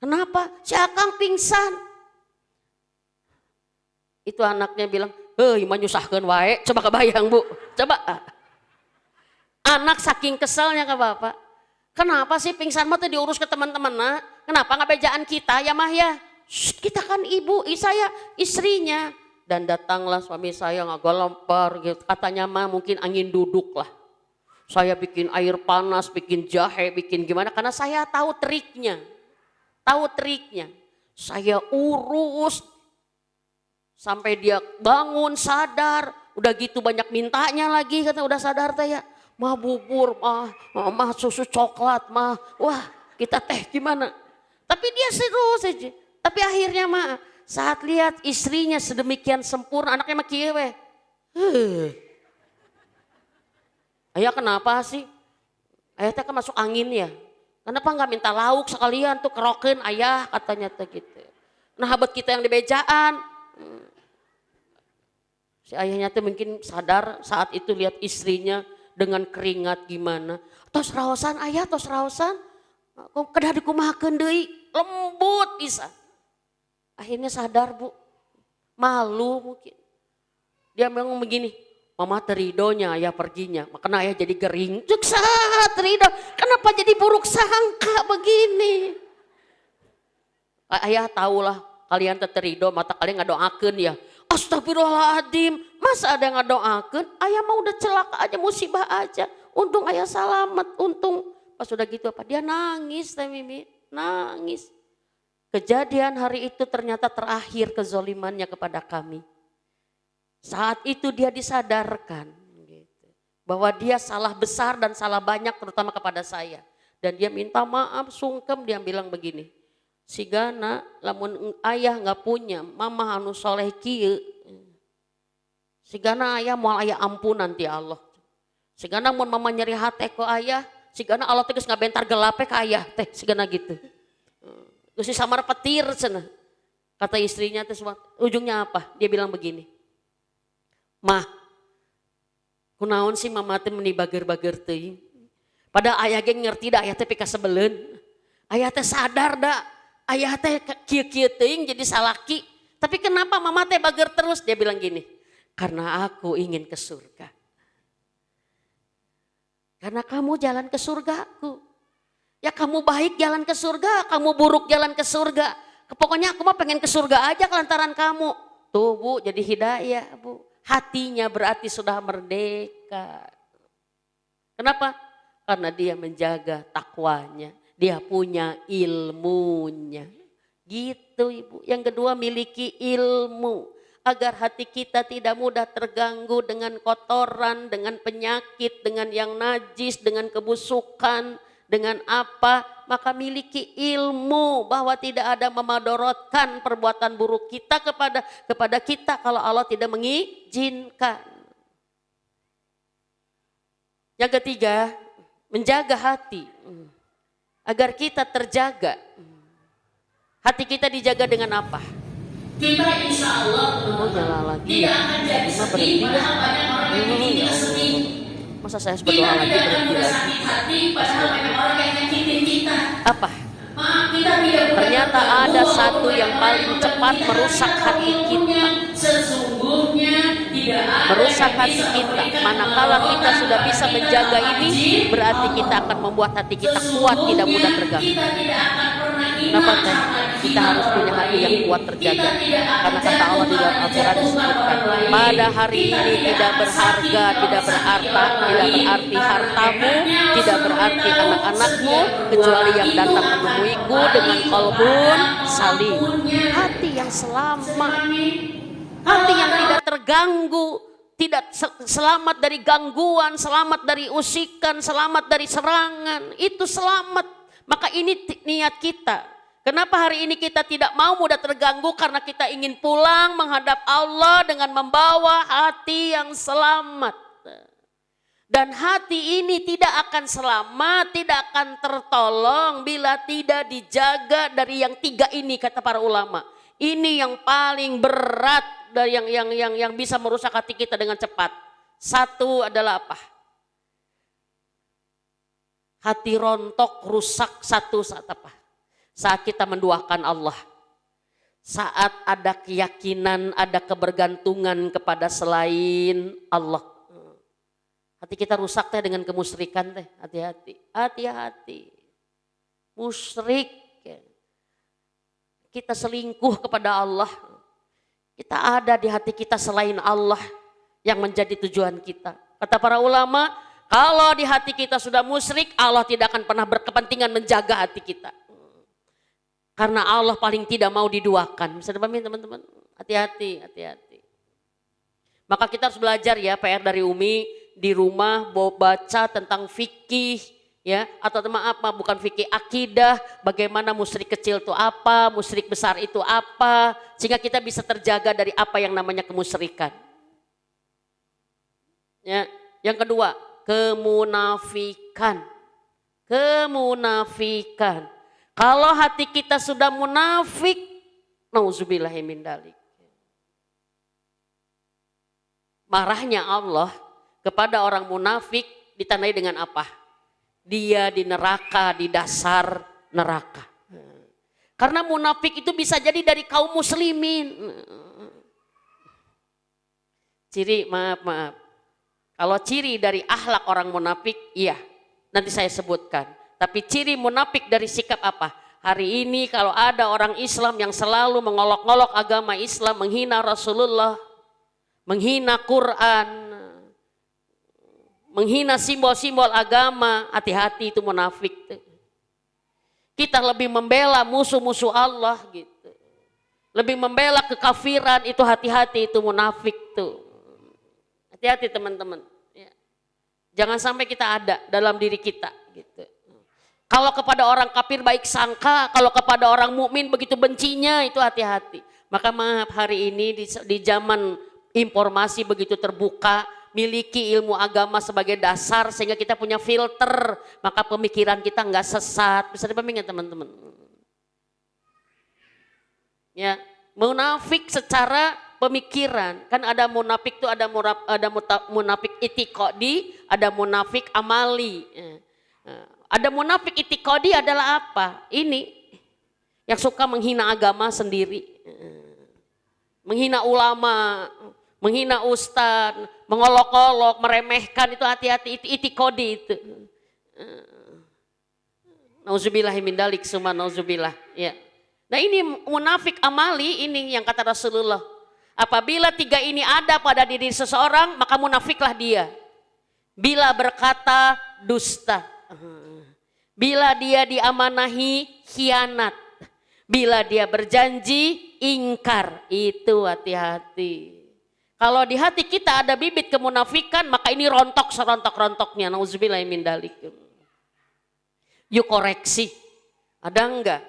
Kenapa? Si Akang pingsan. Itu anaknya bilang, heuh mah nyusahkeun wae. Coba kebayang Bu. Coba. Anak saking keselnya ke bapak. Kenapa sih pingsan mah tuh diurus ke teman-teman nah? Kenapa nggak bejaan kita ya mah ya? Shh, kita kan ibu, saya istrinya. Dan datanglah suami saya ngagolempar gitu. Katanya mah mungkin angin duduk lah. Saya bikin air panas, bikin jahe, bikin gimana. Karena saya tahu triknya. Tahu triknya. Saya urus. Sampai dia bangun, sadar. Udah gitu banyak mintanya lagi. Kata udah sadar teh ya. Mah bubur, mah susu coklat, mah. Wah kita teh gimana. Tapi dia seru saja. Tapi akhirnya mah saat lihat istrinya sedemikian sempurna. Anaknya mah kieu we. Ayah kenapa sih? Ayah teh kan masuk angin ya. Kenapa nggak minta lauk sekalian tuh kerokeun ayah katanya teh gitu. Nah habat kita yang di bejaan. Si ayahnya tuh mungkin sadar saat itu lihat istrinya dengan keringat gimana. Tos raosan ayah, tos raosan. Kedah dikumahakeun deui, lembut bisa. Akhirnya sadar Bu. Malu mungkin. Dia ngomong begini, mama teridonya ayah perginya, makanya ayah jadi gering. Cuk saha terido, kenapa jadi buruk sangka begini? Ayah tahulah kalian terido, mata kalian ngadoakeun ya. Astagfirullahaladzim, masa ada yang ngadoakeun? Ayah mau udah celaka aja, musibah aja. Untung ayah selamat, untung. Pas udah gitu apa? Dia nangis Teh Mimi, nangis. Kejadian hari itu ternyata terakhir kezolimannya kepada kami. Saat itu dia disadarkan gitu, bahwa dia salah besar dan salah banyak terutama kepada saya. Dan dia minta maaf, sungkem, dia bilang begini. Sigana lamun ayah nggak punya mama anu soleh kieu. Sigana ayah moal ayah ampunan ti Allah. Sigana mun mama nyeri hate ku ayah, sigana Allah tegas ngabentar gelape ka ayah teh sigana gitu. Geus samar petir cenah. Kata istrinya teh ujungnya apa? Dia bilang begini. Mah, kunaon sih mama teh meni bager-bager teuing. Pada ayah ge ngerti da ayah teh pika sebeleun. Ayah teh sadar da ayah teh kieu-kieu teuing jadi salaki. Tapi kenapa mama teh bager terus? Dia bilang gini. Karena aku ingin ke surga. Karena kamu jalan ke surgaku. Ya kamu baik jalan ke surga, kamu buruk jalan ke surga. Pokoknya aku mah pengen ke surga aja kelantaran kamu. Tuh Bu jadi hidayah Bu. Hatinya berarti sudah merdeka. Kenapa? Karena dia menjaga takwanya. Dia punya ilmunya. Gitu Ibu. Yang kedua miliki ilmu. Agar hati kita tidak mudah terganggu dengan kotoran, dengan penyakit, dengan yang najis, dengan kebusukan, dengan apa. Maka miliki ilmu bahwa tidak ada memadorotkan perbuatan buruk kita kepada kita kalau Allah tidak mengizinkan. Yang ketiga, menjaga hati. Agar kita terjaga. Hati kita dijaga dengan apa? Kita insya Allah tidak akan jadi sedih padahal banyak orang yang bikin sedih. Masa saya berdoa lagi berhenti lagi? Sakit hati padahal banyak orang yang nyakitin kita. Apa? Kita tidak Ternyata ada satu yang paling cepat merusak hati kita. Sesungguhnya tidak ada Merusak hati kita. Manakala kita sudah bisa menjaga ini, berarti kita akan membuat hati kita kuat, tidak mudah terganggu. Kita tidak akan pernah Kenapa teh? Kita harus punya hati yang kuat terjaga. Karena kata Allah di dalam Al-Quran disebutkan, pada hari ini tidak berharga, tidak berarti hartamu, tidak berarti anak-anakmu, kecuali yang datang menemuiku dengan qalbun salim, hati yang selamat, hati yang tidak terganggu, tidak selamat dari gangguan, selamat dari usikan, selamat dari serangan, itu selamat. Maka ini niat kita. Kenapa hari ini kita tidak mau mudah terganggu? Karena kita ingin pulang menghadap Allah dengan membawa hati yang selamat. Dan hati ini tidak akan selamat, tidak akan tertolong bila tidak dijaga dari yang tiga ini, kata para ulama. Ini yang paling berat dari yang bisa merusak hati kita dengan cepat. Satu adalah apa? Hati rontok, rusak satu saat apa? Saat kita menduakan Allah, saat ada keyakinan, ada kebergantungan kepada selain Allah. Hati kita rusak teh dengan kemusyrikan teh, hati-hati, hati-hati. Musyrik, kita selingkuh kepada Allah, kita ada di hati kita selain Allah yang menjadi tujuan kita. Kata para ulama, kalau di hati kita sudah musyrik, Allah tidak akan pernah berkepentingan menjaga hati kita. Karena Allah paling tidak mau diduakan. Bisa dipahami teman-teman? Hati-hati, hati-hati. Maka kita harus belajar ya, PR dari Umi di rumah baca tentang fikih ya, atau maaf bukan fikih, akidah, bagaimana musyrik kecil itu apa, musyrik besar itu apa, sehingga kita bisa terjaga dari apa yang namanya kemusyrikan. Ya, yang kedua, kemunafikan. Kemunafikan. Kalau hati kita sudah munafik, nauzubillahi min dzalik. Marahnya Allah kepada orang munafik ditandai dengan apa? Dia di neraka, di dasar neraka. Karena munafik itu bisa jadi dari kaum muslimin. Ciri, maaf. Kalau ciri dari akhlak orang munafik, iya, nanti saya sebutkan. Tapi ciri munafik dari sikap apa? Hari ini kalau ada orang Islam yang selalu mengolok-olok agama Islam, menghina Rasulullah, menghina Quran, menghina simbol-simbol agama, hati-hati itu munafik. Kita lebih membela musuh-musuh Allah gitu. Lebih membela kekafiran, itu hati-hati, itu munafik tuh. Hati-hati teman-teman. Ya. Jangan sampai kita ada dalam diri kita gitu. Kalau kepada orang kafir baik sangka, kalau kepada orang mukmin begitu bencinya, itu hati-hati. Maka maaf, hari ini di zaman informasi begitu terbuka, miliki ilmu agama sebagai dasar sehingga kita punya filter, maka pemikiran kita nggak sesat. Bisa dipahami nggak teman-teman? Ya, munafik secara pemikiran, kan ada munafik itu ada munafik itikadi, ada munafik amali. Ada munafik itikadi adalah apa? Ini yang suka menghina agama sendiri, menghina ulama, menghina ustadz, mengolok-olok, meremehkan, itu hati-hati, itu itikadi itu. Nauzubillahi min dzalik, summa nauzubillah. Ya. Nah ini munafik amali, ini yang kata Rasulullah. Apabila tiga ini ada pada diri seseorang, maka munafiklah dia. Bila berkata dusta, bila dia diamanahi khianat, bila dia berjanji ingkar, itu hati-hati. Kalau di hati kita ada bibit kemunafikan, maka ini rontok serontok-rontoknya. Nauzubillahi min dzalik. Yuk koreksi, ada enggak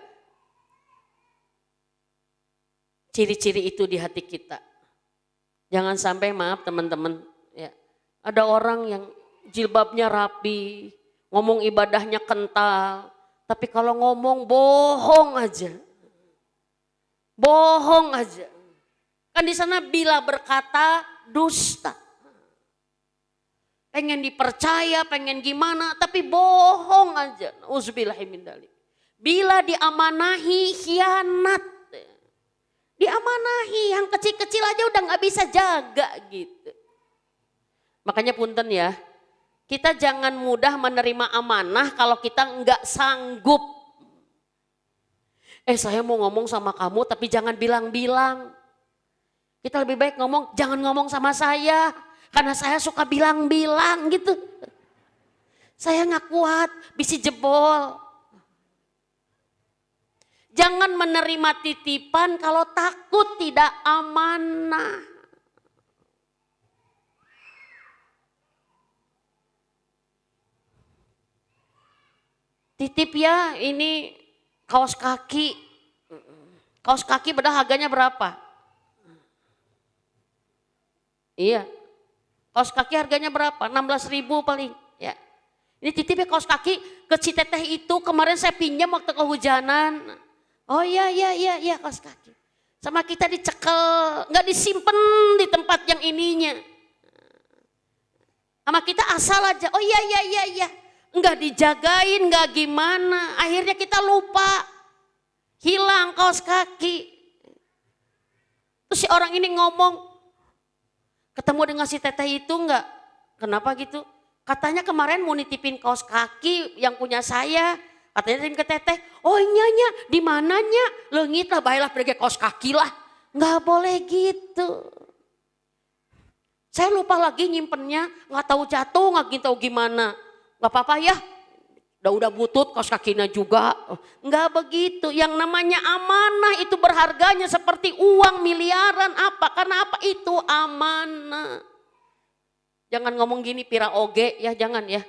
ciri-ciri itu di hati kita? Jangan sampai, maaf teman-teman, ya, ada orang yang jilbabnya rapi, ngomong ibadahnya kental, tapi kalau ngomong bohong aja. Bohong aja. Kan di sana bila berkata dusta. Pengen dipercaya, pengen gimana, tapi bohong aja. Nauzubillahi min dzalik. Bila diamanahi khianat. Diamanahi, yang kecil-kecil aja udah gak bisa jaga gitu. Makanya punten ya, kita jangan mudah menerima amanah kalau kita nggak sanggup. Saya mau ngomong sama kamu tapi jangan bilang-bilang. Kita lebih baik ngomong, jangan ngomong sama saya. Karena saya suka bilang-bilang gitu. Saya nggak kuat, bisa jebol. Jangan menerima titipan kalau takut tidak amanah. Titip ya, ini kaos kaki. Kaos kaki padahal harganya berapa? Iya. Kaos kaki harganya berapa? 16.000 paling. Ya. Ini titipnya kaos kaki ke si teteh itu kemarin saya pinjam waktu kehujanan. Oh iya kaos kaki. Sama kita dicekel, nggak disimpan di tempat yang ininya. Sama kita asal aja. Oh iya. Nggak dijagain, nggak gimana. Akhirnya kita lupa. Hilang kaos kaki. Terus si orang ini ngomong, ketemu dengan si teteh itu enggak? Kenapa gitu? Katanya kemarin mau nitipin kaos kaki yang punya saya. Katanya nitipin ke teteh. Oh nya, di mananya? Leungit lah, baiklah pergi kaos kaki lah. Enggak boleh gitu. Saya lupa lagi nyimpennya, nggak tahu jatuh, nggak tahu gimana. Nggak apa-apa ya. Udah butut kaos kakinya juga. Enggak begitu. Yang namanya amanah itu berharganya seperti uang miliaran. Apa? Karena apa? Itu amanah. Jangan ngomong gini pira oge ya, jangan ya.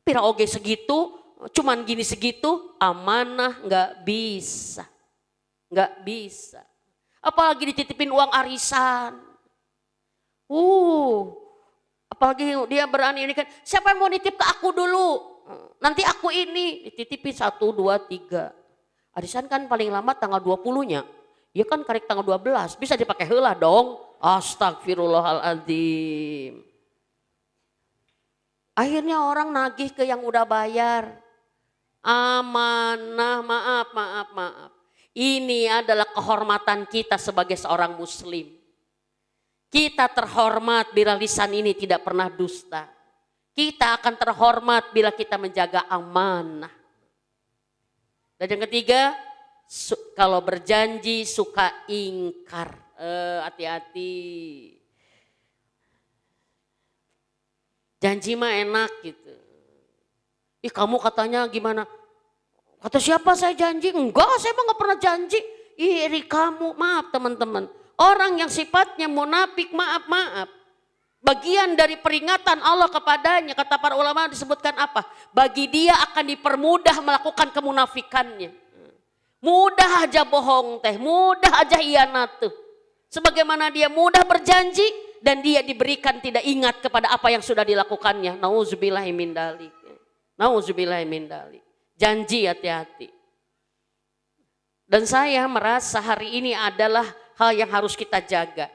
Pira oge segitu, cuman gini segitu, amanah nggak bisa. Nggak bisa. Apalagi dititipin uang arisan. Apalagi dia berani ini kan, siapa yang mau nitip ke aku dulu? Nanti aku ini dititipin 1, 2, 3. Arisan kan paling lama tanggal 20-nya. Ya kan karek tanggal 12, bisa dipakai heula dong. Astagfirullahaladzim. Akhirnya orang nagih ke yang udah bayar. Amanah, maaf. Ini adalah kehormatan kita sebagai seorang muslim. Kita terhormat bila lisan ini tidak pernah dusta. Kita akan terhormat bila kita menjaga amanah. Dan yang ketiga, kalau berjanji suka ingkar. Hati-hati. Janji mah enak gitu. Kamu katanya gimana? Kata siapa saya janji? Enggak, saya mah gak pernah janji. Iri kamu, maaf teman-teman. Orang yang sifatnya munafik, maaf. Bagian dari peringatan Allah kepadanya, kata para ulama disebutkan apa? Bagi dia akan dipermudah melakukan kemunafikannya. Mudah aja bohong teh, mudah aja hianat tuh. Sebagaimana dia mudah berjanji dan dia diberikan tidak ingat kepada apa yang sudah dilakukannya. Nauzubillahi min dzalik. Nauzubillahi min dzalik. Janji hati-hati. Dan saya merasa hari ini adalah hal yang harus kita jaga.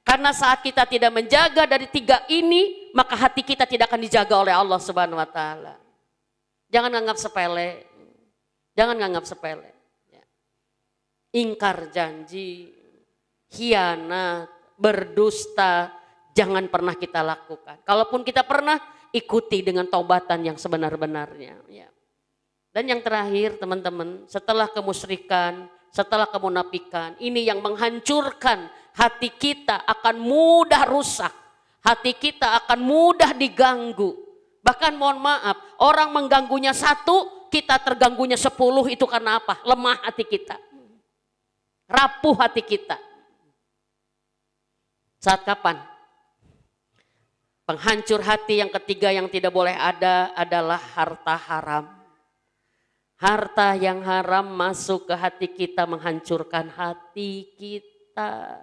Karena saat kita tidak menjaga dari 3 ini, maka hati kita tidak akan dijaga oleh Allah Subhanahu wa taala. Jangan anggap sepele. Jangan anggap sepele. Ingkar janji, khianat, berdusta, jangan pernah kita lakukan. Kalaupun kita pernah, ikuti dengan taubatan yang sebenar-benarnya. Dan yang terakhir teman-teman, setelah kemusyrikan, setelah kemunafikan, ini yang menghancurkan hati kita akan mudah rusak. Hati kita akan mudah diganggu. Bahkan mohon maaf, orang mengganggunya 1, kita terganggunya 10, itu karena apa? Lemah hati kita. Rapuh hati kita. Saat kapan? Penghancur hati yang ketiga yang tidak boleh ada adalah harta haram. Harta yang haram masuk ke hati kita menghancurkan hati kita.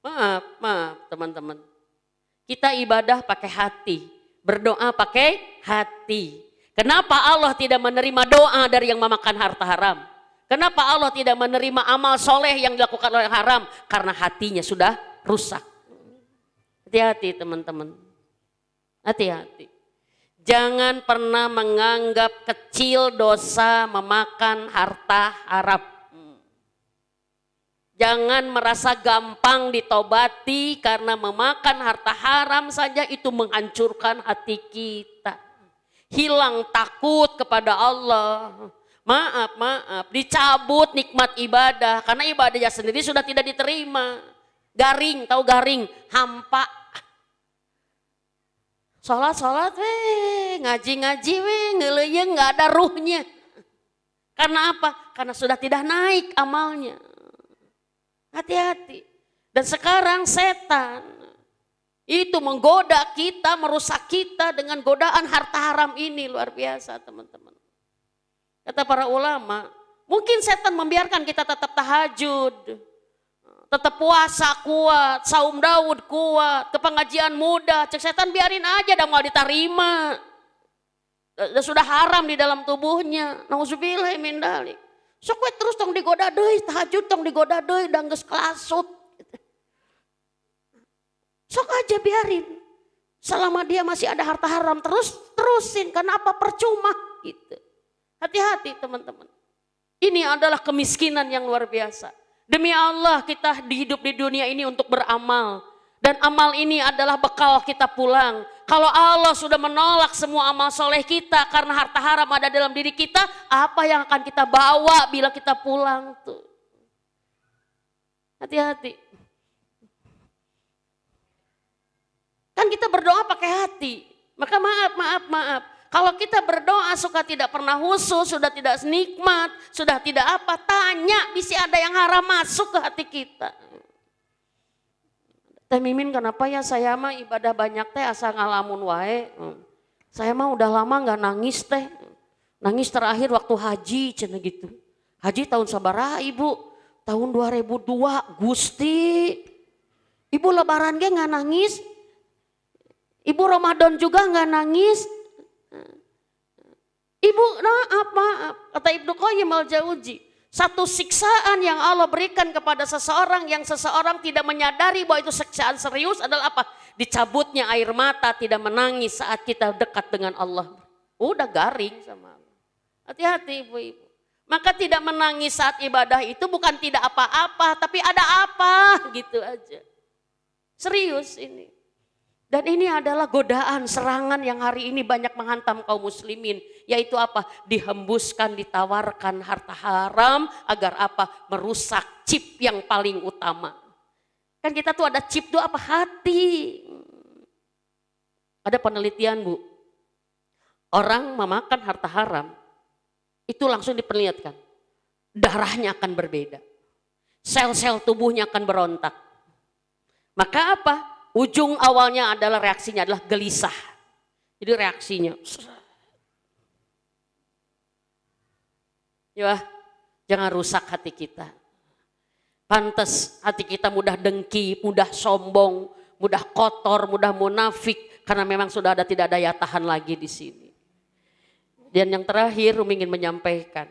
Maaf teman-teman. Kita ibadah pakai hati, berdoa pakai hati. Kenapa Allah tidak menerima doa dari yang memakan harta haram? Kenapa Allah tidak menerima amal soleh yang dilakukan oleh haram? Karena hatinya sudah rusak. Hati-hati teman-teman. Hati-hati. Jangan pernah menganggap kecil dosa memakan harta haram. Jangan merasa gampang ditobati karena memakan harta haram saja itu menghancurkan hati kita. Hilang takut kepada Allah. Maaf, dicabut nikmat ibadah karena ibadahnya sendiri sudah tidak diterima. Garing, tahu garing, hampa. Sholat ngaji ngeleyeng nggak ada ruhnya. Karena apa? Karena sudah tidak naik amalnya. Hati-hati. Dan sekarang setan itu menggoda kita, merusak kita dengan godaan harta haram ini, luar biasa teman-teman. Kata para ulama, mungkin setan membiarkan kita tetap tahajud, tetap puasa kuat, saum Daud kuat, ke pengajian mudah, cek setan biarin aja, dah mau diterima. Sudah haram di dalam tubuhnya. Nauzubillah min dzalik. Sok we terus tong digoda deui, tahajud tong digoda deui, da geus kelasut. Sok aja biarin. Selama dia masih ada harta haram terusin, karena apa? Percuma gitu. Hati-hati teman-teman. Ini adalah kemiskinan yang luar biasa. Demi Allah kita hidup di dunia ini untuk beramal. Dan amal ini adalah bekal kita pulang. Kalau Allah sudah menolak semua amal soleh kita karena harta haram ada dalam diri kita, apa yang akan kita bawa bila kita pulang tuh? Hati-hati. Kan kita berdoa pakai hati. Maka maaf. Kalau kita berdoa suka tidak pernah khusyuk, sudah tidak nikmat, sudah tidak apa, tanya bisa ada yang haram masuk ke hati kita. Teh Mimin, kenapa ya saya mah ibadah banyak teh asa ngalamun wae. Saya mah udah lama gak nangis teh. Nangis terakhir waktu haji cenah gitu. Haji tahun sabaraha Ibu? Tahun 2002 Gusti. Ibu lebaran ge gak nangis. Ibu Ramadan juga gak nangis. Ibu maaf. Kata Ibnu Qayyim al-Jauzi. Satu siksaan yang Allah berikan kepada seseorang yang seseorang tidak menyadari bahwa itu siksaan serius adalah apa? Dicabutnya air mata, tidak menangis saat kita dekat dengan Allah. Udah garing sama Allah. Hati-hati ibu-ibu. Maka tidak menangis saat ibadah itu bukan tidak apa-apa, tapi ada apa gitu aja. Serius ini. Dan ini adalah godaan, serangan yang hari ini banyak menghantam kaum muslimin. Yaitu apa? Dihembuskan, ditawarkan harta haram agar apa? Merusak chip yang paling utama. Kan kita tuh ada chip tuh apa? Hati. Ada penelitian Bu. Orang memakan harta haram itu langsung diperlihatkan. Darahnya akan berbeda. Sel-sel tubuhnya akan berontak. Maka apa? Ujung awalnya adalah reaksinya adalah gelisah. Jadi reaksinya. Ya, jangan rusak hati kita. Pantas hati kita mudah dengki, mudah sombong, mudah kotor, mudah munafik. Karena memang sudah tidak ada daya tahan lagi di sini. Dan yang terakhir Umi ingin menyampaikan.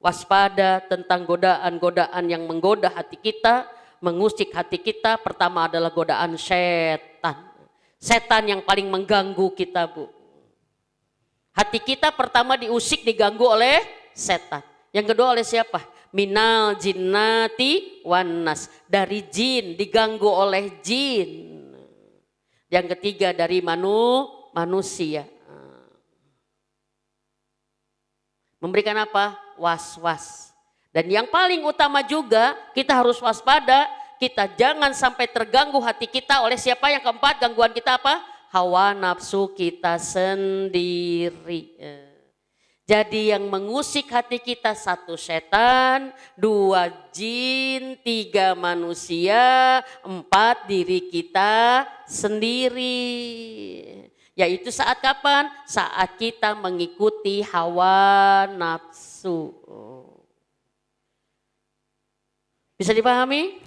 Waspada tentang godaan-godaan yang menggoda hati kita. Mengusik hati kita, pertama adalah godaan setan. Setan yang paling mengganggu kita Bu. Hati kita pertama diusik, diganggu oleh setan. Yang kedua oleh siapa? Minal jinnati wannas. Dari jin, diganggu oleh jin. Yang ketiga dari manusia. Memberikan apa? Was-was. Dan yang paling utama juga kita harus waspada, kita jangan sampai terganggu hati kita oleh siapa? Yang keempat, gangguan kita apa? Hawa nafsu kita sendiri. Jadi yang mengusik hati kita, 1 setan, 2 jin, 3 manusia, 4 diri kita sendiri. Yaitu saat kapan? Saat kita mengikuti hawa nafsu. Bisa dipahami?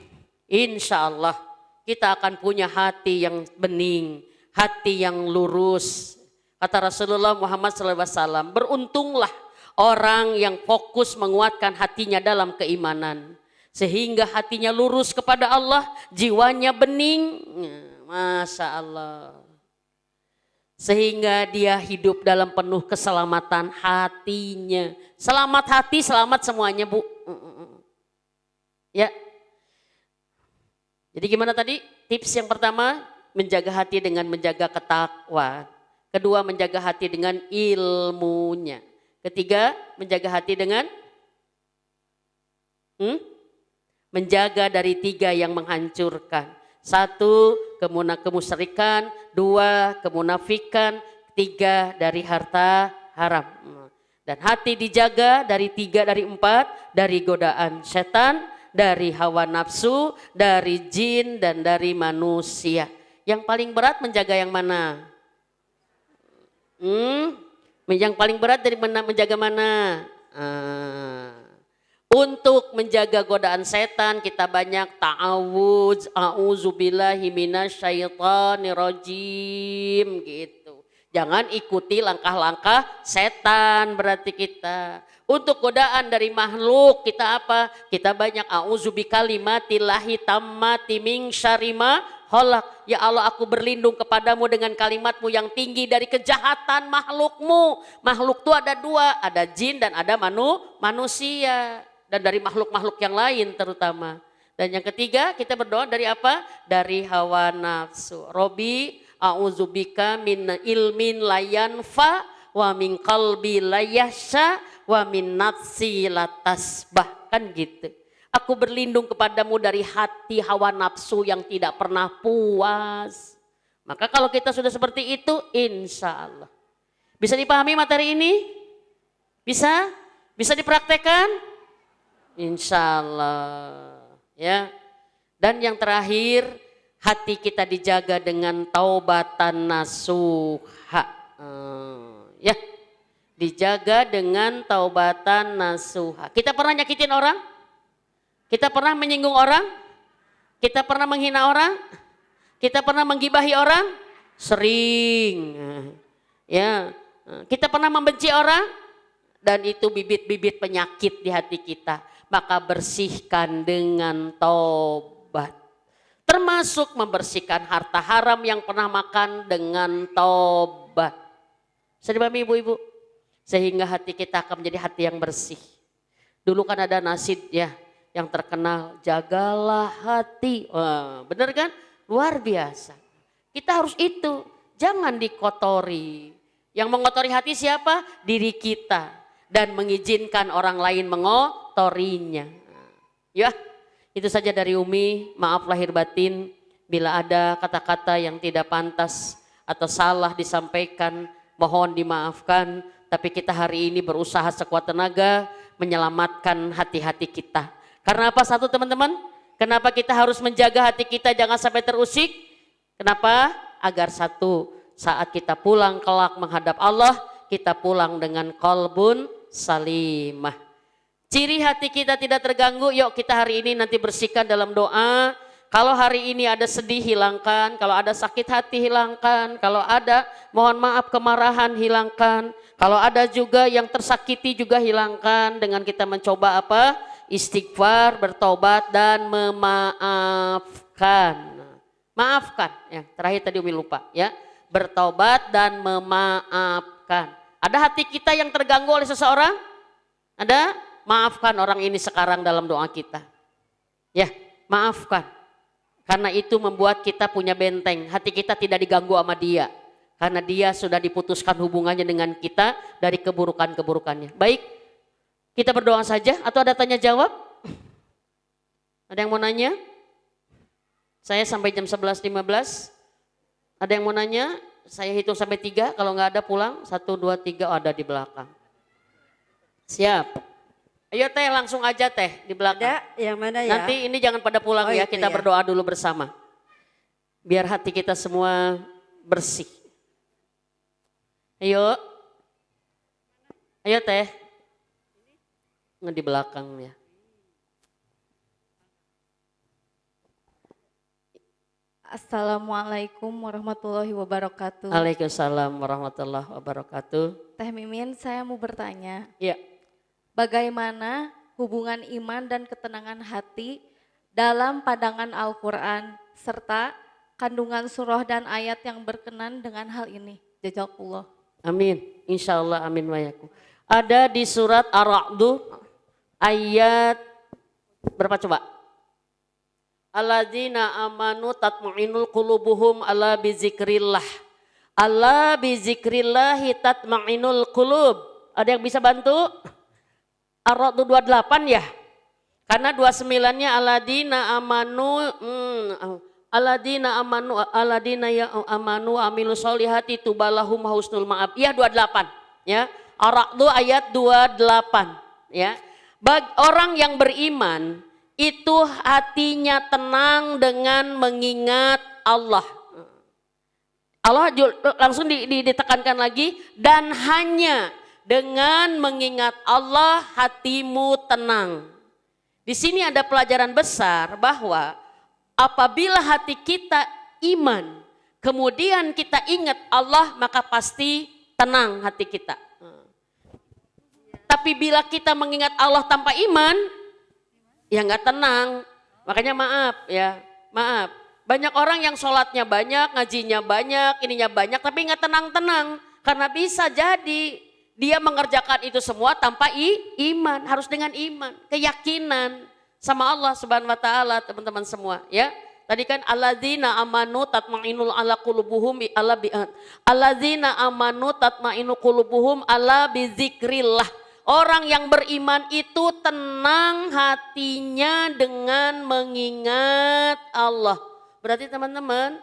Insya Allah kita akan punya hati yang bening, hati yang lurus. Kata Rasulullah Muhammad SAW, beruntunglah orang yang fokus menguatkan hatinya dalam keimanan. Sehingga hatinya lurus kepada Allah, jiwanya bening. Masya Allah. Sehingga dia hidup dalam penuh keselamatan hatinya. Selamat hati, selamat semuanya Bu. Ya, jadi gimana tadi? Tips yang pertama, menjaga hati dengan menjaga ketakwa. Kedua, menjaga hati dengan ilmunya. Ketiga, menjaga hati dengan menjaga dari 3 yang menghancurkan. 1, kemusyrikan. 2, kemunafikan. 3, dari harta haram. Dan hati dijaga dari 3 dari 4, dari godaan setan, dari hawa nafsu, dari jin dan dari manusia. Yang paling berat menjaga yang mana? Yang paling berat dari menjaga mana? Untuk menjaga godaan setan kita banyak ta'awudz, a'udzubillahi minasyaitonirrajim gitu. Jangan ikuti langkah-langkah setan berarti kita. Untuk godaan dari makhluk kita apa? Kita banyak a'udzubikalimatillahi tammati min syarri ma khalaq. Ya Allah, aku berlindung kepadamu dengan kalimatmu yang tinggi dari kejahatan makhlukmu. Makhluk itu ada 2, ada jin dan ada manusia. Dan dari makhluk-makhluk yang lain terutama. Dan yang ketiga kita berdoa dari apa? Dari hawa nafsu. Robi a'udzubika min ilmin layanfa wa min qalbi layasya wa min nafsi latasbah. Kan gitu. Aku berlindung kepadamu dari hati hawa nafsu yang tidak pernah puas. Maka kalau kita sudah seperti itu, insya Allah. Bisa dipahami materi ini? Bisa? Bisa dipraktekkan? Insya Allah. Ya. Dan yang terakhir, hati kita dijaga dengan taubatan nasuha. Ya. Dijaga dengan taubatan nasuha. Kita pernah nyakitin orang? Kita pernah menyinggung orang? Kita pernah menghina orang? Kita pernah menggibahi orang? Sering. Ya. Kita pernah membenci orang? Dan itu bibit-bibit penyakit di hati kita. Maka bersihkan dengan taubat. Termasuk membersihkan harta haram yang pernah makan dengan taubat. Bisa dipahami ibu-ibu? Sehingga hati kita akan menjadi hati yang bersih. Dulu kan ada nasid ya yang terkenal, jagalah hati. Wah, bener kan? Luar biasa. Kita harus itu, jangan dikotori. Yang mengotori hati siapa? Diri kita. Dan mengizinkan orang lain mengotorinya. Ya, itu saja dari Umi. Maaf lahir batin bila ada kata-kata yang tidak pantas atau salah disampaikan, mohon dimaafkan. Tapi kita hari ini berusaha sekuat tenaga menyelamatkan hati-hati kita. Karena apa satu teman-teman? Kenapa kita harus menjaga hati kita jangan sampai terusik? Kenapa? Agar satu, saat kita pulang kelak menghadap Allah, kita pulang dengan qalbun salimah. Ciri hati kita tidak terganggu, yuk kita hari ini nanti bersihkan dalam doa. Kalau hari ini ada sedih hilangkan, kalau ada sakit hati hilangkan, kalau ada mohon maaf kemarahan hilangkan, kalau ada juga yang tersakiti juga hilangkan dengan kita mencoba apa? Istighfar, bertobat dan memaafkan. Maafkan, yang terakhir tadi Umi lupa ya. Bertobat dan memaafkan. Ada hati kita yang terganggu oleh seseorang? Ada? Maafkan orang ini sekarang dalam doa kita. Ya, maafkan. Karena itu membuat kita punya benteng. Hati kita tidak diganggu sama dia. Karena dia sudah diputuskan hubungannya dengan kita dari keburukan-keburukannya. Baik, kita berdoa saja atau ada tanya jawab? Ada yang mau nanya? Saya sampai jam 11.15. Ada yang mau nanya? Saya hitung sampai 3, kalau nggak ada pulang. 1, 2, 3, oh, ada di belakang. Siap. Ayo teh langsung aja teh di belakang. Ada yang mana ya? Nanti ini jangan pada pulang ya, kita berdoa dulu bersama. Biar hati kita semua bersih. Ayo. Ayo teh. Nggak di belakang ya. Assalamualaikum warahmatullahi wabarakatuh. Waalaikumsalam warahmatullahi wabarakatuh. Teh Mimin, saya mau bertanya. Iya. Bagaimana hubungan iman dan ketenangan hati dalam pandangan Al-Quran serta kandungan surah dan ayat yang berkenan dengan hal ini? Jazakallah. Amin. Insya Allah amin wa yakum. Ada di surat Ar-Ra'du ayat berapa coba? Alladzina amanu tatma'inul qulubuhum ala bizikrillah. Ala bizikrillahi tatma'inul qulub. Ada yang bisa bantu? Ar-Ra'd 28 ya? Karena 29-nya aladina amanu amilu solihati tubalahum husnul ma'ab. Iya 28 ya. Ar-Ra'd ayat 28 ya. Orang yang beriman itu hatinya tenang dengan mengingat Allah. Allah langsung ditekankan lagi, dan hanya dengan mengingat Allah hatimu tenang. Di sini ada pelajaran besar bahwa apabila hati kita iman, kemudian kita ingat Allah, maka pasti tenang hati kita. Tapi bila kita mengingat Allah tanpa iman, ya nggak tenang. Makanya maaf ya, maaf. Banyak orang yang sholatnya banyak, ngajinya banyak, ininya banyak, tapi nggak tenang-tenang. Karena bisa jadi dia mengerjakan itu semua tanpa iman, harus dengan iman, keyakinan sama Allah Subhanahu wa taala, teman-teman semua, ya. Tadi kan alladzina amanu tatmainul ala qulubuhum alladzina amanu tatmainu qulubuhum ala bizikrillah. Orang yang beriman itu tenang hatinya dengan mengingat Allah. Berarti teman-teman,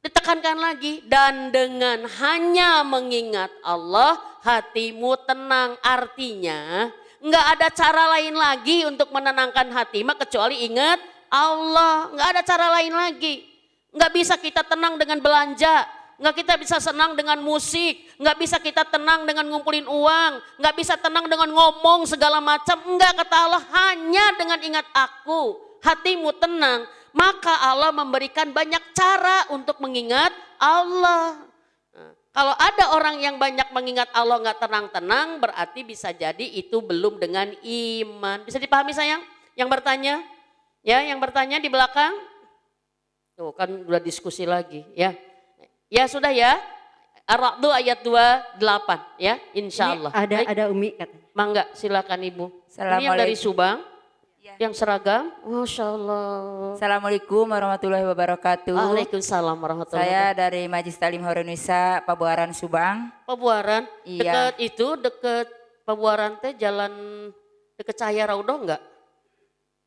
ditekankan lagi, dan dengan hanya mengingat Allah hatimu tenang. Artinya nggak ada cara lain lagi untuk menenangkan hati mah kecuali ingat Allah. Nggak ada cara lain lagi. Nggak bisa kita tenang dengan belanja, nggak kita bisa senang dengan musik, nggak bisa kita tenang dengan ngumpulin uang, nggak bisa tenang dengan ngomong segala macam. Enggak, kata Allah, hanya dengan ingat aku hatimu tenang, maka Allah memberikan banyak cara untuk mengingat Allah. Nah, kalau ada orang yang banyak mengingat Allah nggak tenang-tenang, berarti bisa jadi itu belum dengan iman. Bisa dipahami sayang? Yang bertanya, ya, yang bertanya di belakang, tuh kan udah diskusi lagi, ya. Ya sudah ya, Ar-Ra'd ayat 28 ya, insya Allah. Ada Umi katanya. Mangga silakan Ibu. Ini yang dari Subang. Yang seragam, Masya Allah. Assalamualaikum warahmatullahi wabarakatuh. Waalaikumsalam warahmatullahi Saya wabarakatuh. dari Majelis Talim Horenusa, Pabuaran, Subang. Pabuaran, Iya. deket Pabuaran teh jalan deket Cahaya Raudoh enggak?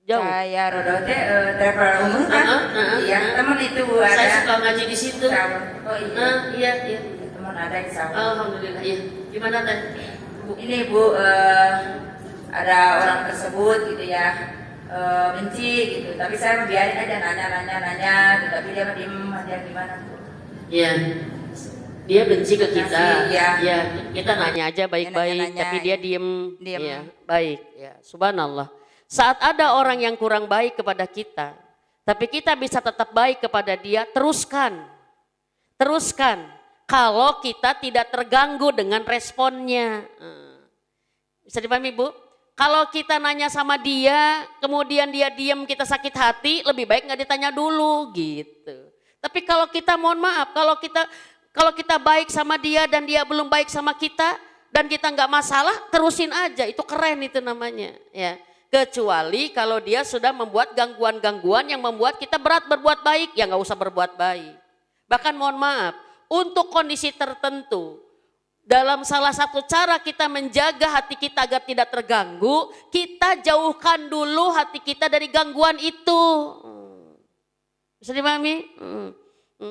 Jauh. Saya Rodo teh travel umum kan? Iya, teman itu ada. Saya suka ngaji di situ. Oh iya. Iya. Teman ada di sana. Alhamdulillah, iya. Gimana teh? Ini Bu, ada orang tersebut gitu ya, benci gitu. Tapi saya biarin aja nanya gitu. Tapi dia diem aja gimana Bu? Iya. Dia benci ke kita. Iya. Kita nanya aja baik-baik, Nanya-nanya, tapi dia diem. Diem. Iya, baik. Ya, subhanallah. Saat ada orang yang kurang baik kepada kita, tapi kita bisa tetap baik kepada dia, teruskan. Teruskan. Kalau kita tidak terganggu dengan responnya. Bisa dipahami Bu? Kalau kita nanya sama dia, kemudian dia diem, kita sakit hati, lebih baik nggak ditanya dulu gitu. Tapi kalau kita, mohon maaf, kalau kita baik sama dia dan dia belum baik sama kita dan kita nggak masalah, terusin aja, itu keren itu namanya, ya. Kecuali kalau dia sudah membuat gangguan-gangguan yang membuat kita berat berbuat baik, ya nggak usah berbuat baik. Bahkan mohon maaf, untuk kondisi tertentu, dalam salah satu cara kita menjaga hati kita agar tidak terganggu, kita jauhkan dulu hati kita dari gangguan itu. Bisa dipahami?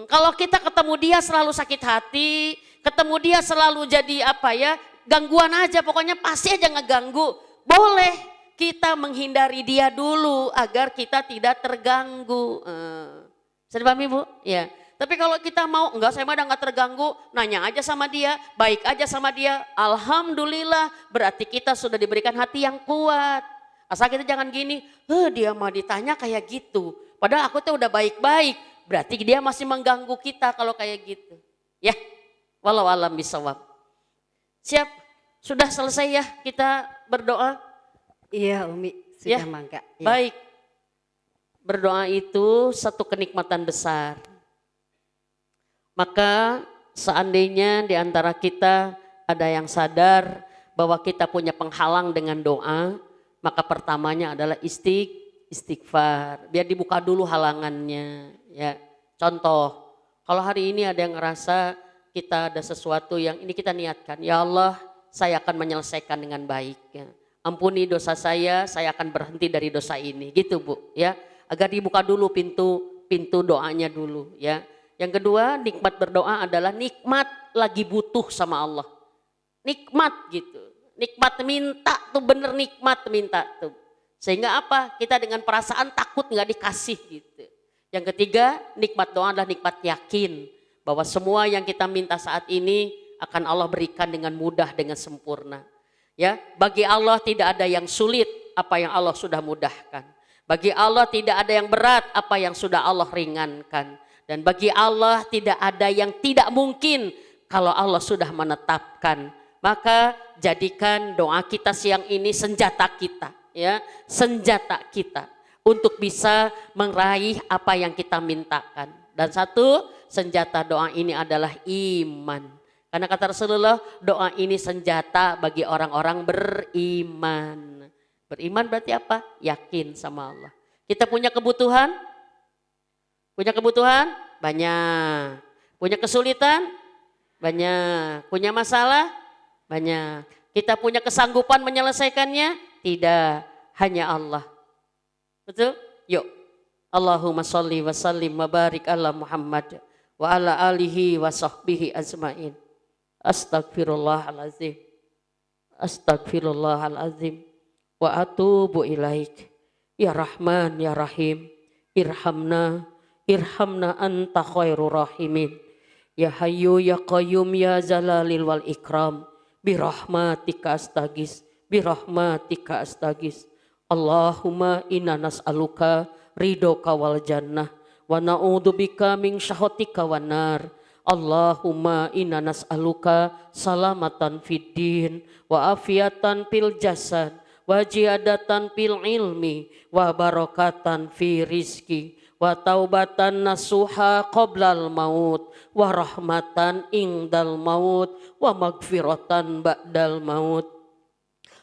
Kalau kita ketemu dia selalu sakit hati, ketemu dia selalu jadi gangguan aja, pokoknya pasti aja ngeganggu. Boleh kita menghindari dia dulu agar kita tidak terganggu. Bisa dipahami Bu? Ya. Tapi kalau kita mau, enggak, saya mah udah nggak terganggu, nanya aja sama dia, baik aja sama dia, alhamdulillah, berarti kita sudah diberikan hati yang kuat. Asal kita jangan gini, dia mah ditanya kayak gitu, padahal aku tuh udah baik-baik, berarti dia masih mengganggu kita kalau kayak gitu. Ya, walau alam bisawab. Siap, sudah selesai ya kita berdoa? Iya Umi, Ya, sudah mangga. Ya. baik. Berdoa itu satu kenikmatan besar. Maka seandainya di antara kita ada yang sadar bahwa kita punya penghalang dengan doa, maka pertamanya adalah istighfar. Biar dibuka dulu halangannya. Ya, contoh, kalau hari ini ada yang ngerasa kita ada sesuatu yang ini kita niatkan, ya Allah saya akan menyelesaikan dengan baik ya. Ampuni dosa saya akan berhenti dari dosa ini gitu Bu ya. Agar dibuka dulu pintu doanya dulu ya. Yang kedua nikmat berdoa adalah nikmat lagi butuh sama Allah. Nikmat gitu, nikmat minta tuh bener nikmat minta tuh. Sehingga apa? Kita dengan perasaan takut nggak dikasih gitu. Yang ketiga nikmat doa adalah nikmat yakin bahwa semua yang kita minta saat ini akan Allah berikan dengan mudah, dengan sempurna. Ya, bagi Allah tidak ada yang sulit apa yang Allah sudah mudahkan. Bagi Allah tidak ada yang berat apa yang sudah Allah ringankan. Dan bagi Allah tidak ada yang tidak mungkin kalau Allah sudah menetapkan. Maka jadikan doa kita siang ini senjata kita, ya, senjata kita untuk bisa meraih apa yang kita mintakan. Dan satu senjata doa ini adalah iman. Karena kata Rasulullah, doa ini senjata bagi orang-orang beriman. Beriman berarti apa? Yakin sama Allah. Kita punya kebutuhan? Punya kebutuhan? Banyak. Punya kesulitan? Banyak. Punya masalah? Banyak. Kita punya kesanggupan menyelesaikannya? Tidak. Hanya Allah. Betul? Yuk. Allahumma sholli wa sallim wa barik ala Muhammad wa ala alihi wa sahbihi ajmain. Astagfirullahalazim. Astagfirullahalazim. Wa atubu ilaik. Ya Rahman ya Rahim. Irhamna anta khairur rahimin. Ya Hayyu ya Qayyum ya Zalalil wal Ikram. Birahmatika astagis. Birahmatika astagis. Allahumma inna nas'aluka ridhoka wal jannah. Wa na'udzubika min syahhatika wan nar. Allahumma inna nas'aluka salamatan fid din wa afiatan fil jasad wa ziyadatan fil ilmi wa barakatan fi rizki wa taubatan nasuha qoblal maut wa rahmatan indal maut wa magfiratan ba'dal maut.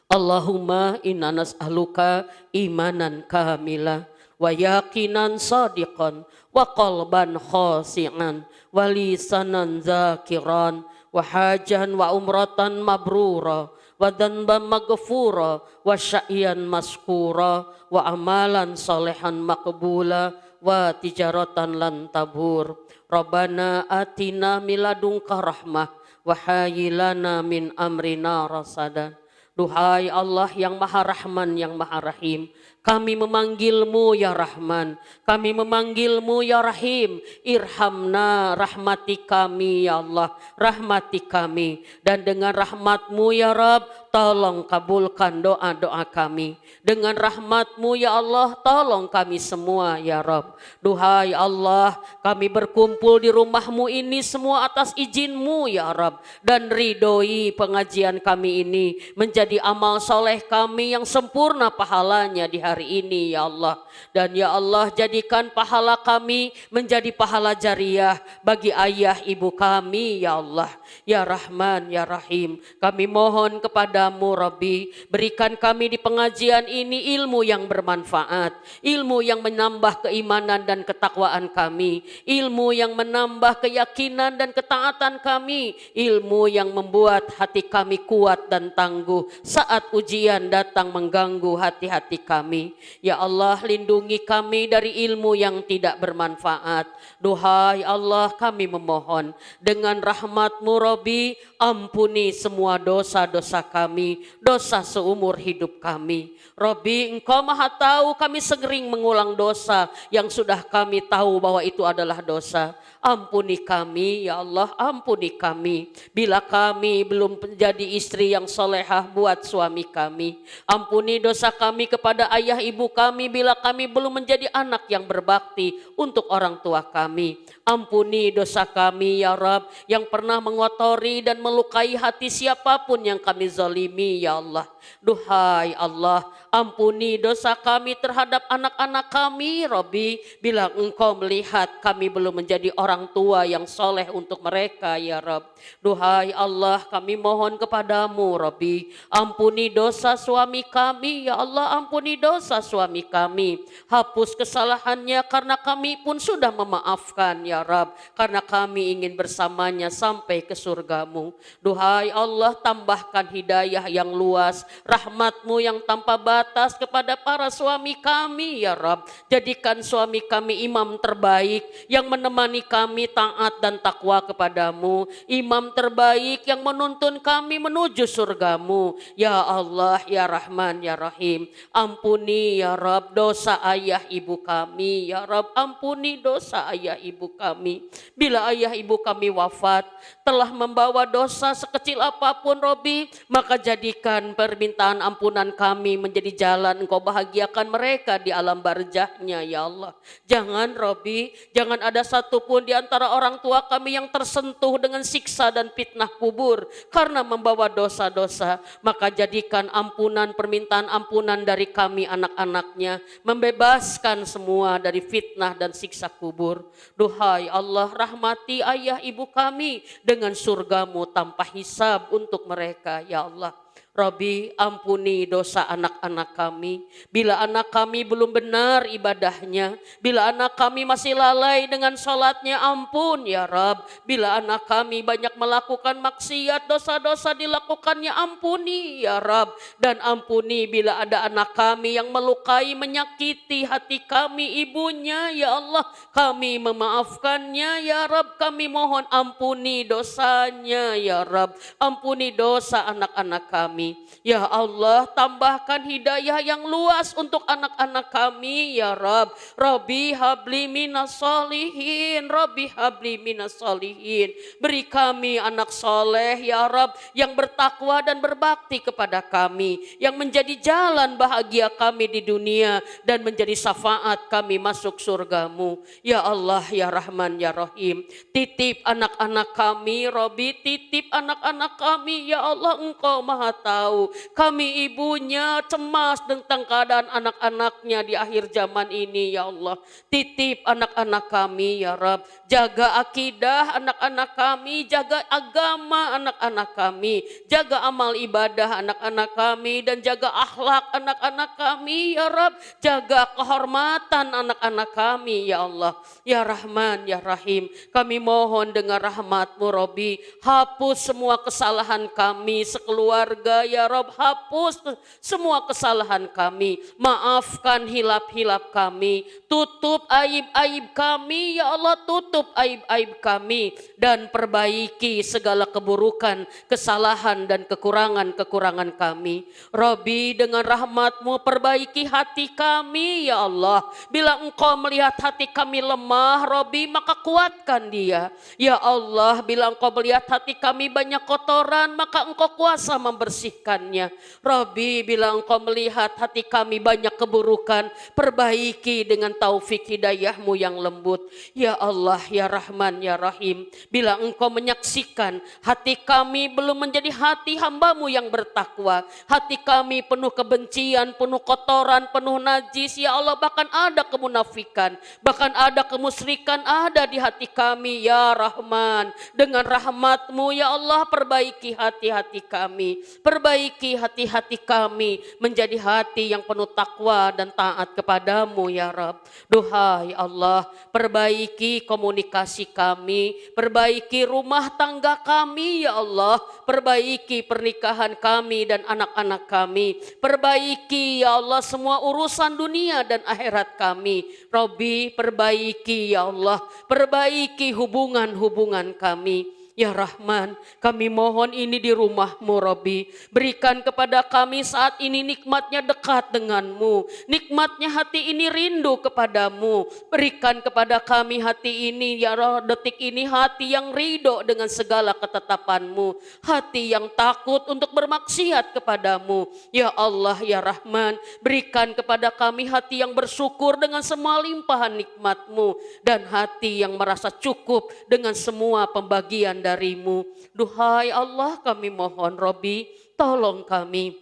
Allahumma inna nas'aluka imanan kamila wa yaqinan sadiqan wa qalban khasi'an wa lisanan zakiran wa hajan wa umratan mabrura wa dhanban maghfura wa sya'yan maskura wa amalan salihan maqbula wa tijaratan lan tabur. Rabbana atina miladunka rahmah wa hayilana min amrina rasadan. Duhai Allah yang Maha Rahman, yang Maha Rahim, kami memanggilmu ya Rahman, kami memanggilmu ya Rahim. Irhamna, rahmati kami ya Allah, rahmati kami. Dan dengan rahmatmu ya Rabb, tolong kabulkan doa-doa kami. Dengan rahmatmu ya Allah, tolong kami semua ya Rabb. Duhai Allah, kami berkumpul di rumahmu ini semua atas izinmu ya Rabb. Dan ridhoi pengajian kami ini menjadi amal soleh kami yang sempurna pahalanya di hari ini ya Allah. Dan ya Allah, jadikan pahala kami menjadi pahala jariah bagi ayah ibu kami ya Allah. Ya Rahman ya Rahim, kami mohon kepadamu Rabbi, berikan kami di pengajian ini ilmu yang bermanfaat, ilmu yang menambah keimanan dan ketakwaan kami, ilmu yang menambah keyakinan dan ketaatan kami, ilmu yang membuat hati kami kuat dan tangguh saat ujian datang mengganggu hati-hati kami. Ya Allah, lindungi kami dari ilmu yang tidak bermanfaat. Duhai Allah, kami memohon dengan rahmat-Mu Rabbi, ampuni semua dosa-dosa kami, dosa seumur hidup kami. Rabbi, Engkau Maha tahu kami sering mengulang dosa yang sudah kami tahu bahwa itu adalah dosa. Ampuni kami ya Allah, ampuni kami bila kami belum menjadi istri yang solehah buat suami kami. Ampuni dosa kami kepada ayah ibu kami bila kami belum menjadi anak yang berbakti untuk orang tua kami. Ampuni dosa kami ya Rabb yang pernah mengotori dan melukai hati siapapun yang kami zalimi ya Allah. Duhai Allah, ampuni dosa kami terhadap anak-anak kami Rabbi, bila Engkau melihat kami belum menjadi orang tua yang soleh untuk mereka ya Rabb. Duhai Allah, kami mohon kepadamu Rabbi, ampuni dosa suami kami ya Allah, ampuni dosa dosa suami kami. Hapus kesalahannya karena kami pun sudah memaafkan ya Rab. Karena kami ingin bersamanya sampai ke surgamu. Duhai Allah, tambahkan hidayah yang luas, rahmat-Mu yang tanpa batas kepada para suami kami ya Rab. Jadikan suami kami imam terbaik yang menemani kami taat dan takwa kepadamu. Imam terbaik yang menuntun kami menuju surgamu. Ya Allah, ya Rahman, ya Rahim. Ampuni ya Rab dosa ayah ibu kami. Ya Rab, ampuni dosa ayah ibu kami. Bila ayah ibu kami wafat, telah membawa dosa sekecil apapun Robi, maka jadikan permintaan ampunan kami menjadi jalan Engkau bahagiakan mereka di alam barzahnya ya Allah. Jangan Robi, jangan ada satupun di antara orang tua kami yang tersentuh dengan siksa dan fitnah kubur karena membawa dosa-dosa. Maka jadikan ampunan, permintaan ampunan dari kami anak-anaknya, membebaskan semua dari fitnah dan siksa kubur. Duhai Allah, rahmati ayah ibu kami dengan surgamu tanpa hisab untuk mereka ya Allah. Rabbi, ampuni dosa anak-anak kami. Bila anak kami belum benar ibadahnya, bila anak kami masih lalai dengan sholatnya, ampun ya Rab. Bila anak kami banyak melakukan maksiat, dosa-dosa dilakukannya, ampuni ya Rab. Dan ampuni bila ada anak kami yang melukai, menyakiti hati kami, ibunya ya Allah. Kami memaafkannya ya Rab. Kami mohon ampuni dosanya ya Rab. Ampuni dosa anak-anak kami. Ya Allah, tambahkan hidayah yang luas untuk anak-anak kami ya Rab. Rabbi habli minas solihin, Rabbi habli minas solihin. Beri kami anak soleh ya Rab, yang bertakwa dan berbakti kepada kami, yang menjadi jalan bahagia kami di dunia dan menjadi syafaat kami masuk surgamu. Ya Allah, ya Rahman, ya Rahim. Titip anak-anak kami Rabbi, titip anak-anak kami ya Allah. Engkau maha tahu, kami ibunya cemas tentang keadaan anak-anaknya di akhir zaman ini ya Allah. Titip anak-anak kami ya Rab, jaga akidah anak-anak kami, jaga agama anak-anak kami, jaga amal ibadah anak-anak kami, dan jaga akhlak anak-anak kami ya Rab. Jaga kehormatan anak-anak kami ya Allah. Ya Rahman, ya Rahim, kami mohon dengan rahmat-Mu Rabbi, hapus semua kesalahan kami sekeluarga ya Rob. Hapus semua kesalahan kami, maafkan hilap-hilap kami, tutup aib-aib kami ya Allah, tutup aib-aib kami, dan perbaiki segala keburukan, kesalahan dan kekurangan-kekurangan kami. Rabbi, dengan rahmat-Mu perbaiki hati kami ya Allah. Bila Engkau melihat hati kami lemah Rabbi, maka kuatkan dia ya Allah. Bila Engkau melihat hati kami banyak kotoran, maka Engkau kuasa membersihkannya. Rabbi, bila Engkau melihat hati kami banyak keburukan, perbaiki dengan taufik hidayah-Mu yang lembut. Ya Allah, ya Rahman, ya Rahim, bila Engkau menyaksikan hati kami belum menjadi hati hamba-Mu yang bertakwa, hati kami penuh kebencian, penuh kotoran, penuh najis ya Allah, bahkan ada kemunafikan, bahkan ada kemusyrikan ada di hati kami ya Rahman. Dengan rahmat-Mu ya Allah, perbaiki hati-hati kami, perbaiki hati-hati kami menjadi hati yang penuh takwa dan taat kepadamu ya Rab. Duhai Allah, perbaiki komunikasi kami, perbaiki rumah tangga kami ya Allah, perbaiki pernikahan kami dan anak-anak kami, perbaiki ya Allah semua urusan dunia dan akhirat kami. Rabbi, perbaiki ya Allah, perbaiki hubungan-hubungan kami. Ya Rahman, kami mohon ini di rumah-Mu Rabbi, berikan kepada kami saat ini nikmatnya dekat dengan-Mu, nikmatnya hati ini rindu kepadamu. Berikan kepada kami hati ini ya Allah, detik ini hati yang ridho dengan segala ketetapan-Mu, hati yang takut untuk bermaksiat kepadamu. Ya Allah, ya Rahman, berikan kepada kami hati yang bersyukur dengan semua limpahan nikmat-Mu, dan hati yang merasa cukup dengan semua pembagian dari-Mu. Duhai Allah, kami mohon Rabbi, tolong kami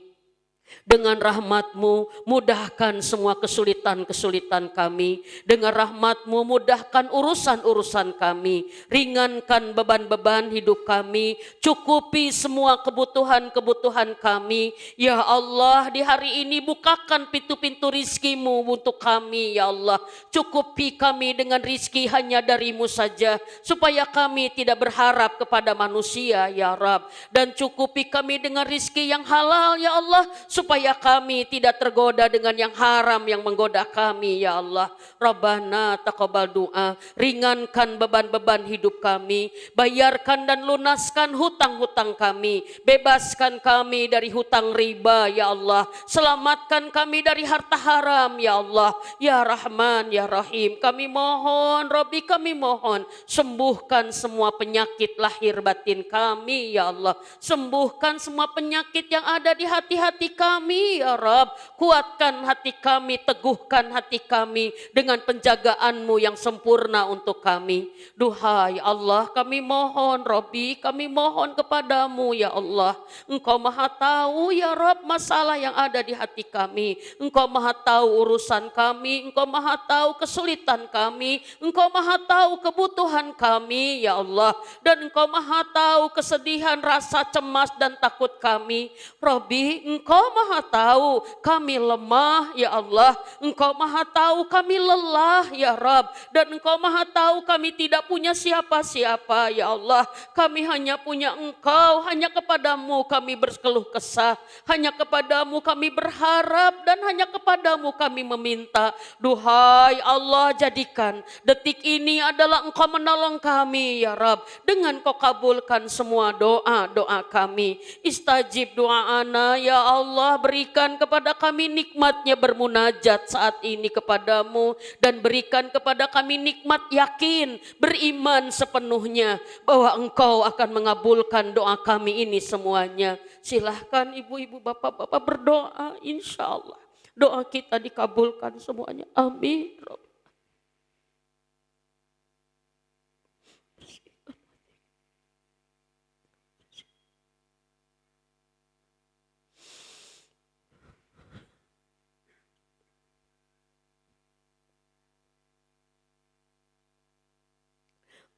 Dengan rahmat-Mu mudahkan semua kesulitan-kesulitan kami. Dengan rahmat-Mu mudahkan urusan-urusan kami. Ringankan beban-beban hidup kami. Cukupi semua kebutuhan-kebutuhan kami. Ya Allah, di hari ini bukakan pintu-pintu rizki-Mu untuk kami ya Allah. Cukupi kami dengan rizki hanya dari-Mu saja. Supaya kami tidak berharap kepada manusia ya Rab. Dan cukupi kami dengan rizki yang halal ya Allah. Supaya kami tidak tergoda dengan yang haram yang menggoda kami ya Allah. Rabbana taqabbal doa, ringankan beban-beban hidup kami, bayarkan dan lunaskan hutang-hutang kami, bebaskan kami dari hutang riba ya Allah, selamatkan kami dari harta haram ya Allah. Ya Rahman ya Rahim, kami mohon Rabbi, kami mohon sembuhkan semua penyakit lahir batin kami ya Allah, sembuhkan semua penyakit yang ada di hati-hati kami ya Rab. Kuatkan hati kami, teguhkan hati kami dengan penjagaan-Mu yang sempurna untuk kami. Duhai Allah, kami mohon Rabbi, kami mohon kepadamu ya Allah. Engkau maha tahu ya Rab masalah yang ada di hati kami. Engkau maha tahu urusan kami, Engkau maha tahu kesulitan kami, Engkau maha tahu kebutuhan kami ya Allah. Dan Engkau maha tahu kesedihan, rasa cemas dan takut kami. Rabbi, Engkau maha tahu kami lemah ya Allah. Engkau maha tahu kami lelah ya Rab. Dan Engkau maha tahu kami tidak punya siapa-siapa ya Allah. Kami hanya punya Engkau, hanya kepadamu kami berkeluh kesah, hanya kepadamu kami berharap, dan hanya kepadamu kami meminta. Duhai Allah, jadikan detik ini adalah Engkau menolong kami ya Rab. Dengan Kau kabulkan semua doa-doa kami. Istajib doa-ana ya Allah, berikan kepada kami nikmatnya bermunajat saat ini kepadamu. Dan berikan kepada kami nikmat yakin, beriman sepenuhnya bahwa Engkau akan mengabulkan doa kami ini semuanya. Silahkan ibu-ibu, bapak-bapak berdoa, insya Allah doa kita dikabulkan semuanya. Amin.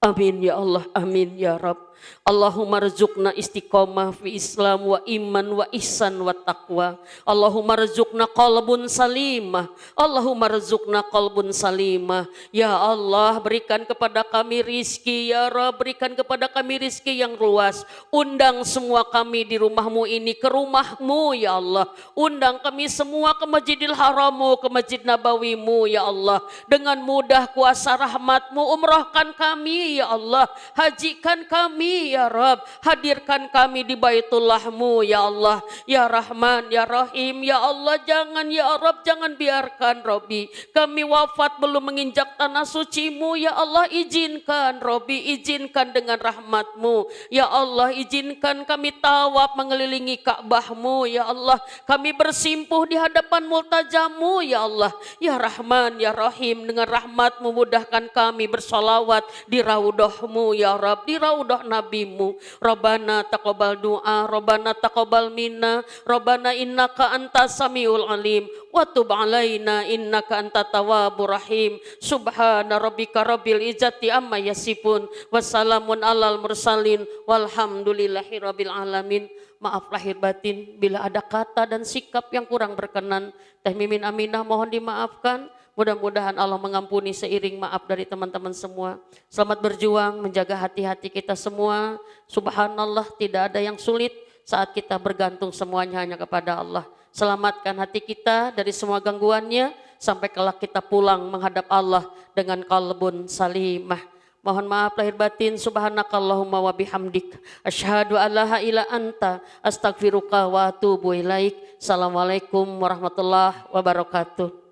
Amin ya Allah, amin ya Rabb. Allahumma rzuqna istiqomah fi Islam wa iman wa ihsan wa taqwa. Allahumma rzuqna qalbun salimah. Allahumma rzuqna qalbun salimah. Ya Allah, berikan kepada kami rizki ya Rabb, berikan kepada kami rizki yang luas. Undang semua kami di rumahmu ini ke rumahmu ya Allah. Undang kami semua ke Masjidil Harammu, ke Masjid Nabawimu ya Allah. Dengan mudah kuasa rahmatmu umrahkan kami ya Allah. Hajikan kami ya Rabb, hadirkan kami di Baitullahmu ya Allah. Ya Rahman ya Rahim ya Allah, jangan ya Rabb, jangan biarkan Robbi kami wafat belum menginjak tanah sucimu ya Allah. Izinkan Robbi, izinkan dengan rahmatmu ya Allah. Izinkan kami tawaf mengelilingi Ka'bahmu ya Allah. Kami bersimpuh di hadapan multajamu ya Allah. Ya Rahman ya Rahim, dengan rahmatmu mudahkan kami bersolawat di raudhahmu ya Rabb, di raudhah nabimu. Rabbana taqabbal doa, Rabbana taqabbal minna, Rabbana innaka antas samiul alim, wa tub alaina innaka antat tawwabur rahim. Subhana rabbika rabbil izzati amma yasifun, wassalamun alal mursalin, walhamdulillahi rabbil alamin. Maaf lahir batin bila ada kata dan sikap yang kurang berkenan. Teh Mimin Aminah mohon dimaafkan. Mudah-mudahan Allah mengampuni seiring maaf dari teman-teman semua. Selamat berjuang menjaga hati-hati kita semua. Subhanallah, tidak ada yang sulit saat kita bergantung semuanya hanya kepada Allah. Selamatkan hati kita dari semua gangguannya sampai kelak kita pulang menghadap Allah dengan qalbun salimah. Mohon maaf lahir batin. Subhanakallahumma wa bihamdik, asyhadu alla ilaha anta, astaghfiruka wa atubu ilaik. Assalamualaikum warahmatullahi wabarakatuh.